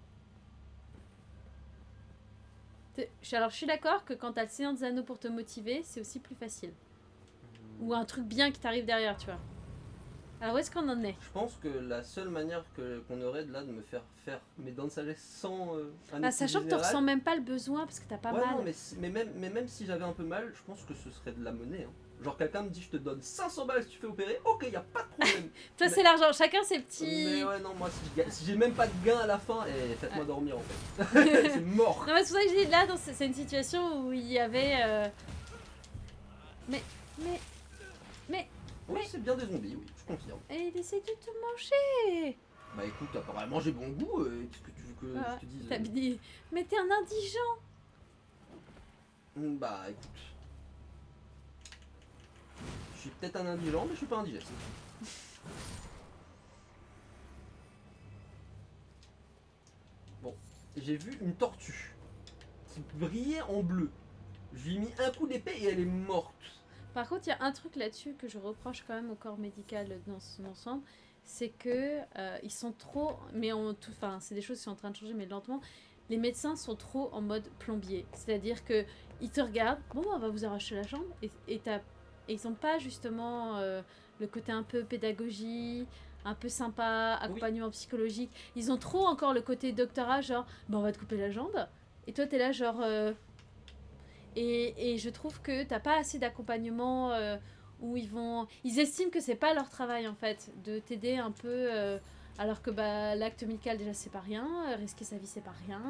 Alors je suis d'accord que quand t'as le Seigneur des Anneaux pour te motiver, c'est aussi plus facile. Ou un truc bien qui t'arrive derrière, tu vois. Alors où est-ce qu'on en est? Je pense que la seule manière qu'on aurait de me faire faire mes dents de sagesse sans bah, sachant que tu ressens même pas le besoin parce que t'as pas mal. Non, mais même si j'avais un peu mal, je pense que ce serait de la monnaie. Hein. Genre quelqu'un me dit je te donne 500 balles si tu fais opérer, ok, y a pas de problème. Toi c'est l'argent, chacun ses petits... Mais ouais, non, moi si j'ai même pas de gain à la fin, faites-moi dormir en fait. C'est mort. Non mais c'est pour ça que je dis là, c'est une situation où il y avait... Mais... Oui, c'est bien des zombies, oui, je confirme. Et il essaie de te manger. Bah écoute, apparemment j'ai bon goût, qu'est-ce que tu veux que je te dise T'as dit, mais t'es un indigent. Bah écoute. Je suis peut-être un indigent, mais je suis pas indigeste. Bon, j'ai vu une tortue qui brillait en bleu. Je lui ai mis un coup d'épée et elle est morte. Par contre, il y a un truc là-dessus que je reproche quand même au corps médical dans son ensemble, c'est que ils sont trop, mais c'est des choses qui sont en train de changer, mais lentement. Les médecins sont trop en mode plombier, c'est-à-dire que ils te regardent, bon, on va vous arracher la jambe, et ils n'ont pas justement le côté un peu pédagogie, un peu sympa, accompagnement psychologique. Ils ont trop encore le côté doctorat, genre, bon, on va te couper la jambe, et toi t'es là genre. Et je trouve que t'as pas assez d'accompagnement où ils estiment que c'est pas leur travail en fait de t'aider un peu alors que bah l'acte médical déjà c'est pas rien, risquer sa vie c'est pas rien,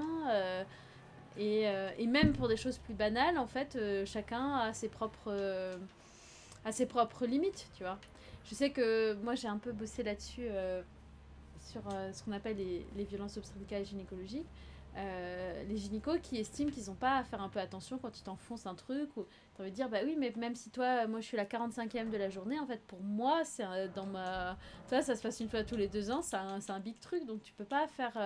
et même pour des choses plus banales en fait chacun a ses propres limites, tu vois. Je sais que moi j'ai un peu bossé là-dessus sur ce qu'on appelle les violences obstétricales et gynécologiques. Les gynécos qui estiment qu'ils n'ont pas à faire un peu attention quand tu t'enfonces un truc, ou tu envie de dire bah oui, mais même si moi je suis la 45e de la journée, en fait pour moi c'est dans ma. Toi ça se passe une fois tous les 2 ans, c'est un big truc, donc tu peux pas faire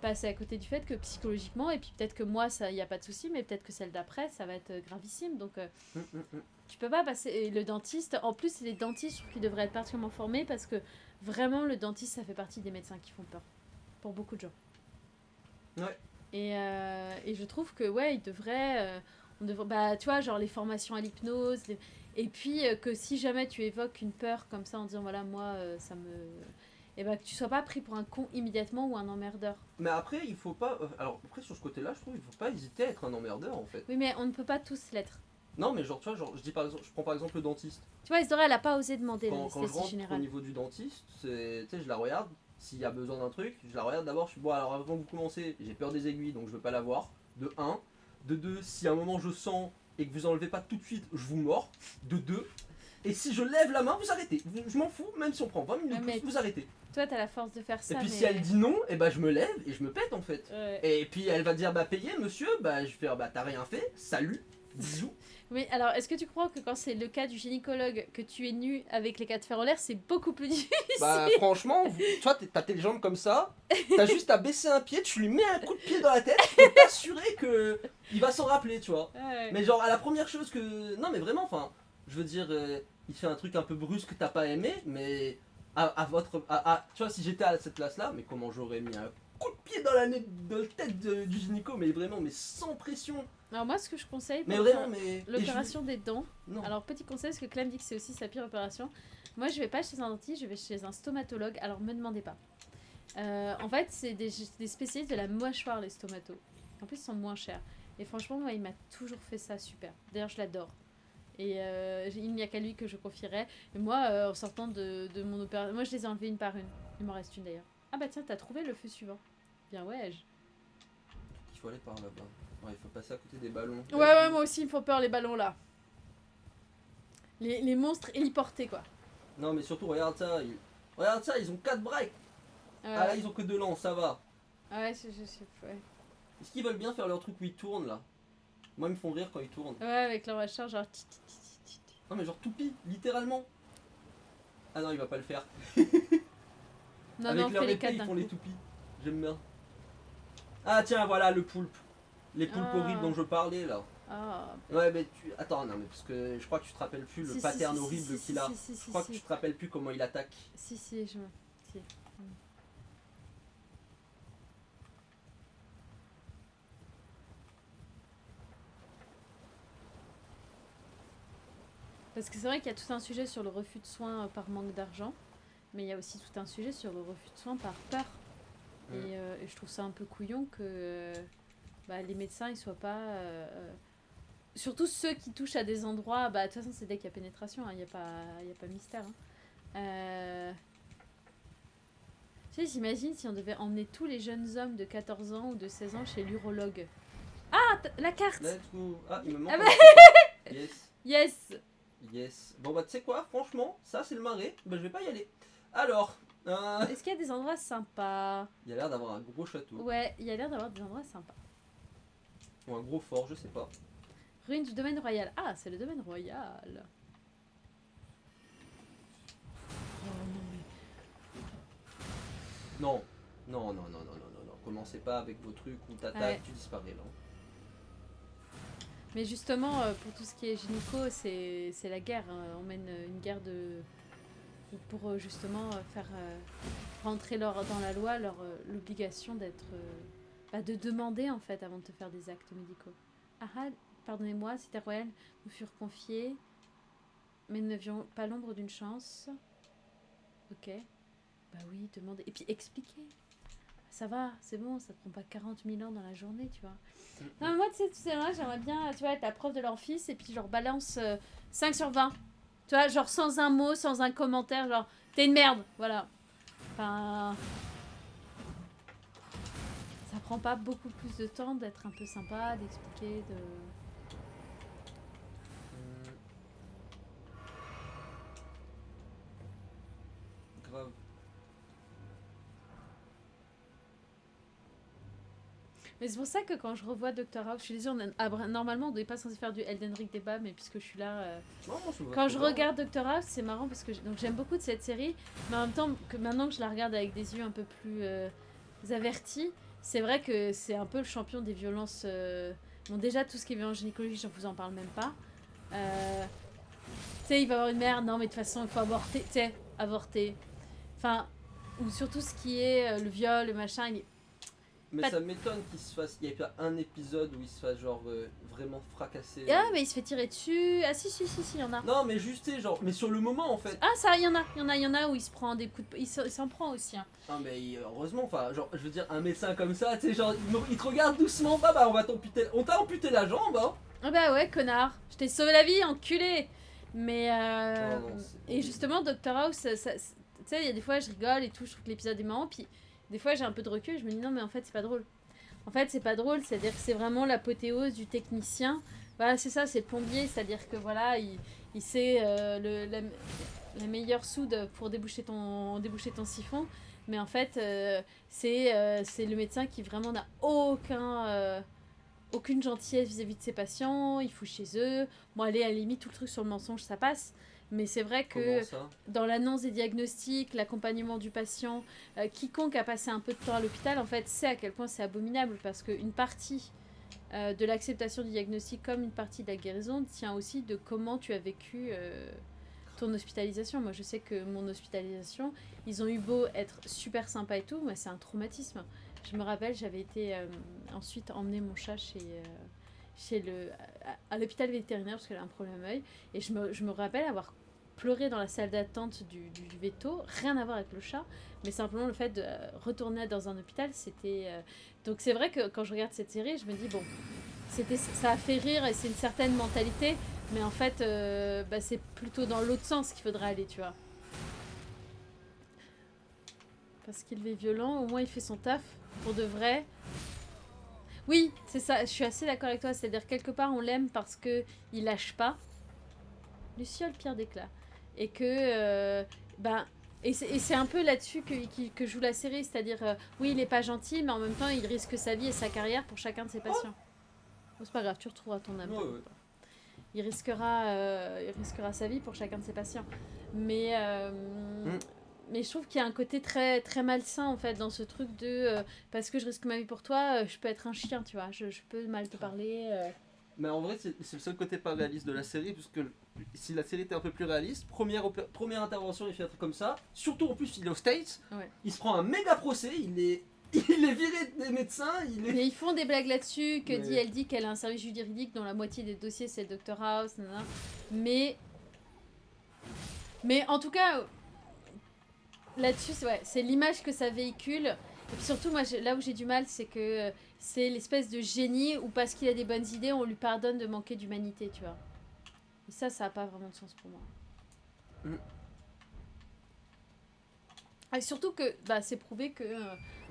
passer à côté du fait que psychologiquement, et puis peut-être que moi ça y a pas de souci, mais peut-être que celle d'après ça va être gravissime, donc tu peux pas passer. Et le dentiste, en plus les dentistes je trouve qu'ils devraient être particulièrement formés, parce que vraiment le dentiste ça fait partie des médecins qui font peur pour beaucoup de gens. Ouais. Et je trouve que ouais, on devrait, bah tu vois, genre les formations à l'hypnose, et puis que si jamais tu évoques une peur comme ça en disant voilà moi ça me, et bah que tu sois pas pris pour un con immédiatement ou un emmerdeur. Mais après il faut pas, alors après sur ce côté-là je trouve il faut pas hésiter à être un emmerdeur en fait. Oui mais on ne peut pas tous l'être. Non mais genre tu vois, genre je prends par exemple le dentiste. Tu vois Isidora elle a pas osé demander quand je rentre générale. au niveau du dentiste, tu sais je la regarde. S'il y a besoin d'un truc, je la regarde d'abord, je suis bon alors avant que vous commencez, j'ai peur des aiguilles donc je veux pas l'avoir, de 1. De 2, si à un moment je sens et que vous enlevez pas tout de suite, je vous mords, de 2. Et si je lève la main, vous arrêtez, je m'en fous, même si on prend 20 minutes plus, vous arrêtez. Toi t'as la force de faire ça. Et puis si elle dit non, et bah je me lève et je me pète en fait. Ouais. Et puis elle va dire bah payez monsieur, bah je vais faire bah t'as rien fait, salut, bisous. Mais alors, est-ce que tu crois que quand c'est le cas du gynécologue, que tu es nu avec les 4 fers en l'air, c'est beaucoup plus difficile? Bah franchement, tu vois, t'as tes jambes comme ça, t'as juste à baisser un pied, tu lui mets un coup de pied dans la tête, pour t'assurer que il va s'en rappeler, tu vois. Ouais. Mais genre à la première chose que... Non mais vraiment, enfin, je veux dire, il fait un truc un peu brusque que t'as pas aimé, mais tu vois, si j'étais à cette place-là, mais comment j'aurais mis un coup de pied dans la tête du gynéco, mais vraiment, mais sans pression. Alors moi, ce que je conseille Mais pour vraiment, mais. l'opération des dents, Non. alors petit conseil, parce que Clem dit que c'est aussi sa pire opération. Moi, je vais pas chez un dentiste, je vais chez un stomatologue. Alors me demandez pas. En fait, c'est des spécialistes de la mâchoire, les stomatos. En plus, ils sont moins chers. Et franchement, moi, il m'a toujours fait ça super. D'ailleurs, je l'adore. Et il n'y a qu'à lui que je confierais. Et moi, en sortant de mon opération, moi, je les ai enlevées une par une. Il m'en reste une d'ailleurs. Ah bah tiens, t'as trouvé le feu suivant. Bien ouais. Il faut aller par là-bas. Ouais, il faut passer à côté des ballons. Ouais, moi aussi, il me faut peur les ballons là. Les monstres héliportés quoi. Non, mais surtout, regarde ça. Regarde ça, ils ont 4 breaks. Ah là, ils ont que 2 lances, ça va. Ouais, je sais. Ouais. Est-ce qu'ils veulent bien faire leur truc où ils tournent là? Moi, ils me font rire quand ils tournent. Ouais, avec leur machin, genre. Non, mais genre toupie, littéralement. Ah non, il va pas le faire. Non, Avec non, leur fais les épée, 4 ils d'un font coup. les toupies. J'aime bien. Ah, tiens, voilà le poulpe. Les poulpes Ah. horribles dont je parlais là. Ah. Ouais, mais tu. Attends, non, mais parce que je crois que tu te rappelles plus le Si, pattern si, horrible si, qu'il a. si, Je crois que tu te rappelles plus comment il attaque. Si, je me. Si. Parce que c'est vrai qu'il y a tout un sujet sur le refus de soins par manque d'argent, mais il y a aussi tout un sujet sur le refus de soins par peur. Et je trouve ça un peu couillon que les médecins ils soient pas. Surtout ceux qui touchent à des endroits. Bah, de toute façon, c'est dès qu'il y a pénétration, il n'y a pas mystère. Tu sais, j'imagine si on devait emmener tous les jeunes hommes de 14 ans ou de 16 ans chez l'urologue. Ah, la carte. Let's go. Ah, il me manque Ah bah. un truc. Yes. Yes. Yes. Bon, bah, tu sais quoi, franchement, ça c'est le marais. Bah, je vais pas y aller. Alors. Est-ce qu'il y a des endroits sympas? Il y a l'air d'avoir un gros château. Ouais, il y a l'air d'avoir des endroits sympas. Ou un gros fort, je sais pas. Ruine du domaine royal. Ah, c'est le domaine royal. Non. Non. Commencez pas avec vos trucs où t'attaques, Ouais. tu disparais là. Mais justement, pour tout ce qui est gynéco, c'est la guerre. On mène une guerre pour justement faire rentrer dans la loi l'obligation d'être de demander en fait avant de te faire des actes médicaux. Ah, pardonnez-moi, c'était royal, nous furent confiés, mais nous n'avions pas l'ombre d'une chance. Ok. Bah oui, demandez. Et puis expliquer. Ça va, c'est bon, ça te prend pas 40 000 ans dans la journée, tu vois. Non, mais moi, tu sais, là, j'aimerais bien, tu vois, être la prof de leur fils et puis genre balance 5 sur 20. Tu vois, genre sans un mot, sans un commentaire, genre t'es une merde, voilà. Enfin. Ça prend pas beaucoup plus de temps d'être un peu sympa, d'expliquer, de. Grave. Mais c'est pour ça que quand je revois Dr House, je suis désolée, normalement on devait pas censé faire du Elden Ring débat, mais puisque je suis là. Non, moi, ça me va Quand très je bien. regarde Dr House, c'est marrant parce que donc j'aime beaucoup de cette série, mais en même temps que maintenant que je la regarde avec des yeux un peu plus avertis, c'est vrai que c'est un peu le champion des violences. Bon, déjà tout ce qui est violence gynécologique, je vous en parle même pas. Tu sais, il va avoir une mère, non mais de toute façon il faut avorter, tu sais, avorter. Enfin, ou surtout ce qui est le viol, le machin, il est. Mais Pas- ça m'étonne qu'il se fasse. Il y a pas un épisode où il se fasse genre vraiment fracasser. Ah, mais il se fait tirer dessus. Ah, si, il y en a. Non, mais juste, tu sais, genre. Mais sur le moment en fait. Ah, ça, il y en a où il se prend des coups de. Il s'en prend aussi. Hein. Ah, mais heureusement, enfin, genre, je veux dire, un médecin comme ça, tu sais, genre, il te regarde doucement, bah, on va t'amputer. On t'a amputé la jambe, hein. Ah, bah ouais, connard. Je t'ai sauvé la vie, enculé. Mais. Non, c'est Et justement, Dr House, tu sais, il y a des fois, je rigole et tout, je trouve que l'épisode est marrant. Puis des fois, j'ai un peu de recul, je me dis non, mais en fait, c'est pas drôle. En fait, c'est pas drôle, c'est-à-dire que c'est vraiment l'apothéose du technicien. Voilà, c'est ça, c'est le plombier, c'est-à-dire que voilà, il sait la meilleure soude pour déboucher ton siphon. Mais en fait, c'est le médecin qui vraiment n'a aucune gentillesse vis-à-vis de ses patients. Il fout chez eux. Bon, allez, à la limite, tout le truc sur le mensonge, ça passe. Mais c'est vrai que Comment ça? dans l'annonce des diagnostics, l'accompagnement du patient, quiconque a passé un peu de temps à l'hôpital, en fait, sait à quel point c'est abominable parce qu'une partie de l'acceptation du diagnostic comme une partie de la guérison tient aussi de comment tu as vécu ton hospitalisation. Moi, je sais que mon hospitalisation, ils ont eu beau être super sympas et tout, mais c'est un traumatisme. Je me rappelle, j'avais été ensuite emmener mon chat à l'hôpital vétérinaire parce qu'elle a un problème à l'œil. Et je me rappelle avoir pleuré dans la salle d'attente du veto, rien à voir avec le chat, mais simplement le fait de retourner dans un hôpital, c'était... Donc c'est vrai que quand je regarde cette série, je me dis, bon, ça a fait rire et c'est une certaine mentalité, mais en fait, c'est plutôt dans l'autre sens qu'il faudrait aller, tu vois. Parce qu'il est violent, au moins il fait son taf, pour de vrai. Oui, c'est ça, je suis assez d'accord avec toi, c'est-à-dire quelque part on l'aime parce que il lâche pas. Luciole, pire d'éclat. Et que, et c'est un peu là-dessus que joue la série, c'est-à-dire, oui, il est pas gentil, mais en même temps, il risque sa vie et sa carrière pour chacun de ses patients. Oh, c'est pas grave, tu retrouveras ton âme. Ouais. Il risquera sa vie pour chacun de ses patients. Mais je trouve qu'il y a un côté très, très malsain, en fait, dans ce truc de parce que je risque ma vie pour toi, je peux être un chien, tu vois. Je peux mal te parler. Mais en vrai, c'est le seul côté pas réaliste de la série, puisque si la série était un peu plus réaliste, première intervention, il fait un truc comme ça. Surtout en plus, il est aux States. Ouais. Il se prend un méga procès, il est viré des médecins. Mais ils font des blagues là-dessus, elle dit qu'elle a un service juridique dont la moitié des dossiers c'est Dr House, nanana. Mais en tout cas, là-dessus, c'est l'image que ça véhicule. Et puis surtout, moi, là où j'ai du mal, c'est que c'est l'espèce de génie où parce qu'il a des bonnes idées, on lui pardonne de manquer d'humanité, tu vois. Et ça n'a pas vraiment de sens pour moi. Et surtout que c'est prouvé que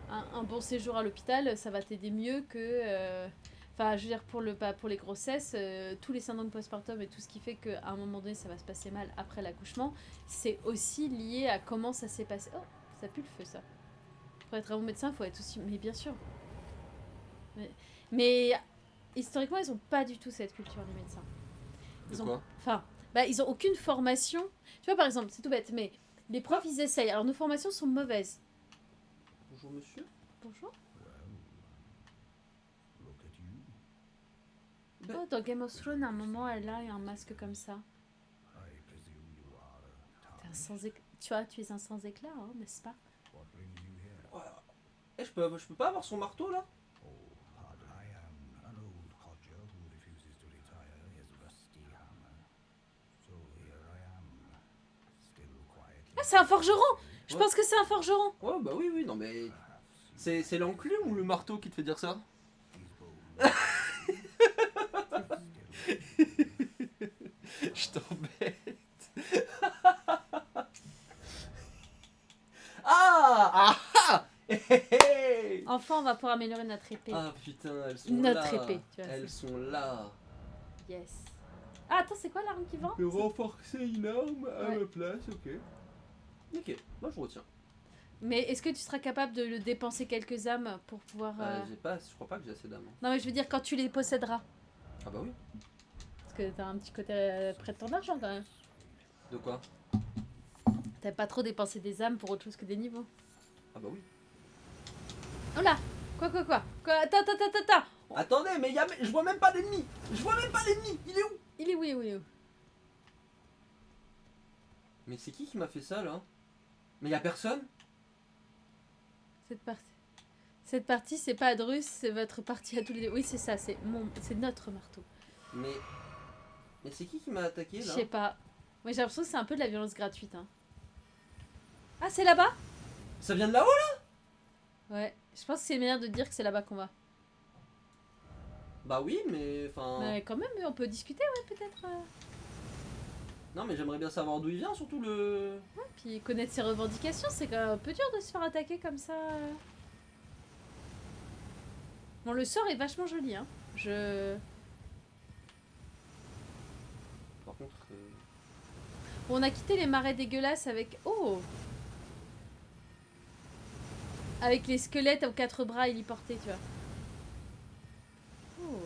un bon séjour à l'hôpital, ça va t'aider mieux que... Enfin, je veux dire, pour les grossesses, tous les syndromes postpartum et tout ce qui fait qu'à un moment donné, ça va se passer mal après l'accouchement, c'est aussi lié à comment ça s'est passé. Oh, ça pue le feu, ça. Pour être un bon médecin, il faut être aussi... Mais bien sûr. Mais historiquement, ils n'ont pas du tout cette culture, les médecins. Ils ont aucune formation. Tu vois, par exemple, c'est tout bête, mais les profs, ils essayent. Alors, nos formations sont mauvaises. Bonjour, monsieur. Bonjour. Oh, dans Game of Thrones, à un moment, elle a un masque comme ça. Tu vois, tu es un sans éclat, hein, n'est-ce pas? Je peux pas avoir son marteau là? Ah, c'est un forgeron! Je pense que c'est un forgeron! Ouais, bah oui, non mais. C'est l'enclume ou le marteau qui te fait dire ça? Je t'embête. Enfin, on va pouvoir améliorer notre épée. Ah putain, elles sont notre là. Épée, tu vois, elles sont là. Yes. Ah, attends, c'est quoi l'arme qui vend? Renforcer une arme à ma place, ok. Ok, moi je retiens. Mais est-ce que tu seras capable de le dépenser quelques âmes pour pouvoir... Je crois pas que j'ai assez d'âmes. Non, mais je veux dire quand tu les posséderas. Ah bah oui. Parce que t'as un petit côté près de ton argent quand même. De quoi? T'as pas trop dépensé des âmes pour autre chose que des niveaux. Ah bah oui. Oh là! Quoi? Attends! Attendez, mais je vois même pas d'ennemi. Il est où? Il est où? Mais c'est qui m'a fait ça là? Mais y a personne? Cette partie, c'est pas Adrus, c'est votre partie à tous les deux. Oui, c'est ça, c'est notre marteau. Mais c'est qui m'a attaqué là? Je sais pas. Moi, j'ai l'impression que c'est un peu de la violence gratuite. Hein. Ah, c'est là-bas? Ça vient de là-haut là? Ouais, je pense que c'est meilleur de dire que c'est là-bas qu'on va. Bah oui, mais enfin. Mais quand même, on peut discuter, ouais, peut-être. Non, mais j'aimerais bien savoir d'où il vient, surtout le. Ouais, puis connaître ses revendications, c'est quand même un peu dur de se faire attaquer comme ça. Bon, le sort est vachement joli, hein. Par contre. Bon, on a quitté les marais dégueulasses avec. Oh! Avec les squelettes aux 4 bras héliportés, tu vois. Oh!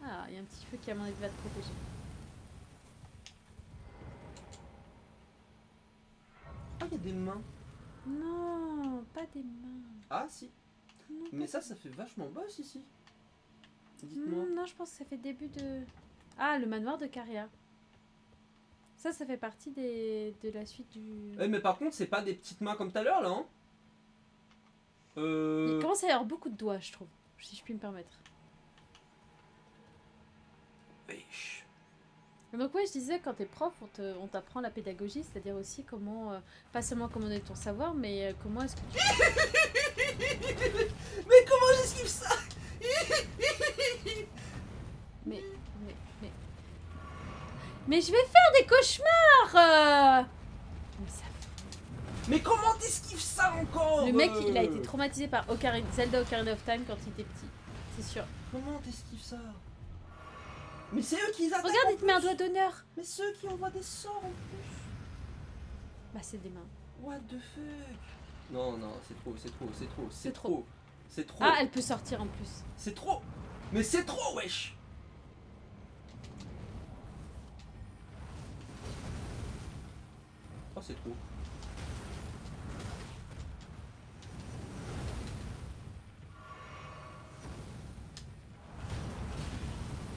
Ah, il y a un petit feu qui, à mon avis, va te protéger. Ah, il y a des mains. Non, pas des mains. Ah, si. Non, mais ça fait vachement boss ici. Dites-moi. Non, je pense que ça fait début de... Ah, le manoir de Caria. Ça fait partie de la suite du... Mais par contre, c'est pas des petites mains comme tout à l'heure là, hein? Il commence à y avoir beaucoup de doigts, je trouve. Si je puis me permettre. Wesh. Donc ouais, je disais, quand t'es prof, on t'apprend la pédagogie, c'est-à-dire aussi comment, pas seulement comment donner ton savoir, mais comment est-ce que tu... Mais comment j'esquive ça? Mais... Mais je vais faire des cauchemars Mais ça... Mais comment t'esquives ça encore? Le mec, il a été traumatisé par Zelda Ocarina of Time quand il était petit, c'est sûr. Comment t'esquives ça? Mais c'est eux qui attaquent. Regarde, en il te met un plus. doigt d'honneur. Mais ceux qui envoient des sorts en plus. Bah c'est des mains. What the fuck? Non, non, c'est trop, c'est trop, c'est trop, c'est trop. trop. C'est trop. Ah, elle peut sortir en plus. C'est trop. Mais c'est trop, wesh. Oh, c'est trop.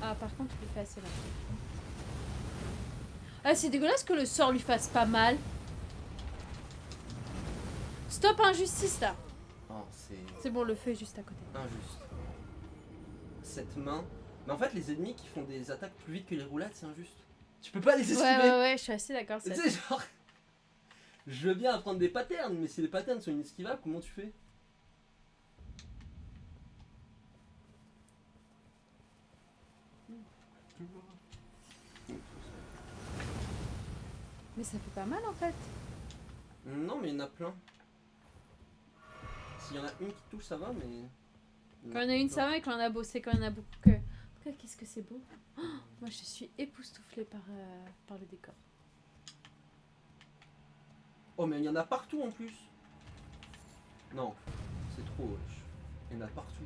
Ah, par contre, tu lui fais assez mal. Ah, c'est dégueulasse que le sort lui fasse pas mal. Stop injustice là. Oh, c'est C'est bon, le feu est juste à côté. injuste. Cette main. Mais en fait, les ennemis qui font des attaques plus vite que les roulades, c'est injuste. Tu peux pas les esquiver. Ouais, je suis assez d'accord. Tu sais, genre. Je veux bien apprendre des patterns, mais si les patterns sont inesquivables, comment tu fais? Mais ça fait pas mal en fait. Non, mais il y en a plein. S'il y en a une qui touche, ça va, mais. Quand il y en a une, ça va, et quand il y en a bossé, quand il y en a beaucoup que. En tout cas, qu'est-ce que c'est beau. Oh, moi, je suis époustouflée par le décor. Oh, mais il y en a partout en plus. Non, c'est trop, wesh. Il y en a partout.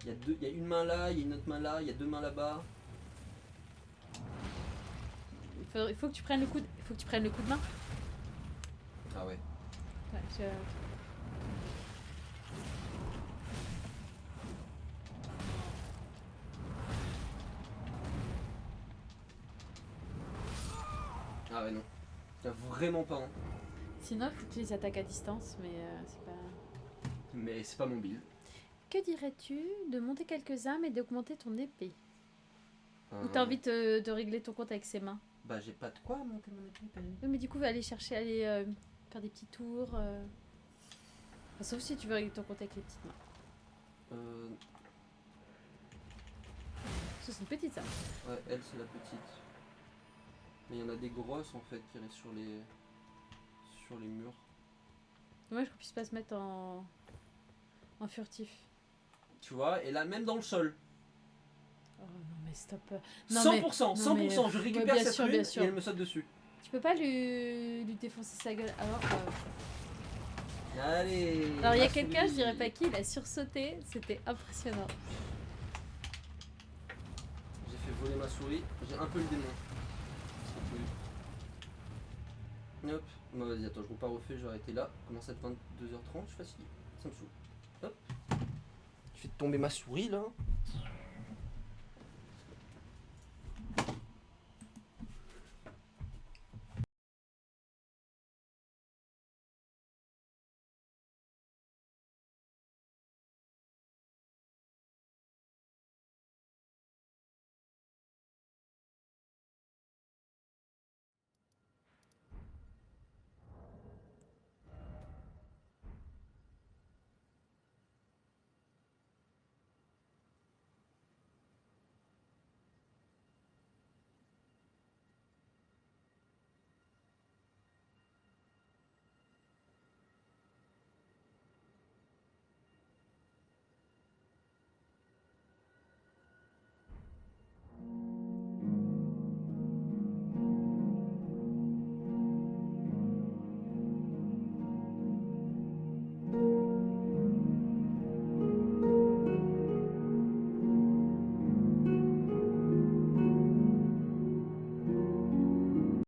Il y a une main là, il y a une autre main là, il y a deux mains là-bas. Il faut que tu prennes le coup de main. Ah ouais. Ouais, Ah ouais, non. T'as vraiment pas, hein. Sinon, il faut que tu les attaques à distance, mais c'est pas... Mais c'est pas mon build. Que dirais-tu de monter quelques âmes et d'augmenter ton épée? Ou t'as envie de régler ton compte avec ses mains? Bah j'ai pas de quoi monter mon épée, Penny. Oui, mais du coup, va aller chercher, faire des petits tours. Enfin, sauf si tu veux régler ton compte avec les petites mains. Ça, c'est une petite, ça. Ouais, elle c'est la petite. Mais il y en a des grosses en fait qui restent sur les murs. Dommage qu'on puisse pas se mettre en furtif. Tu vois, et là même dans le sol. Oh non, mais stop. 100%, 100%, mais- je récupère bien cette sûr, rune bien et sûr. elle me saute dessus. Tu peux pas lui défoncer sa gueule alors Allez. Alors il y a ma quelqu'un, je souris. dirais pas qui, il a sursauté, c'était impressionnant. J'ai fait voler ma souris, j'ai un peu le démon. Hop, bon, vas-y, attends, je repars au fait, je vais arrêter là. Commence à être 22h30, je suis fatigué, ça me saoule. Hop. Je fais tomber ma souris là.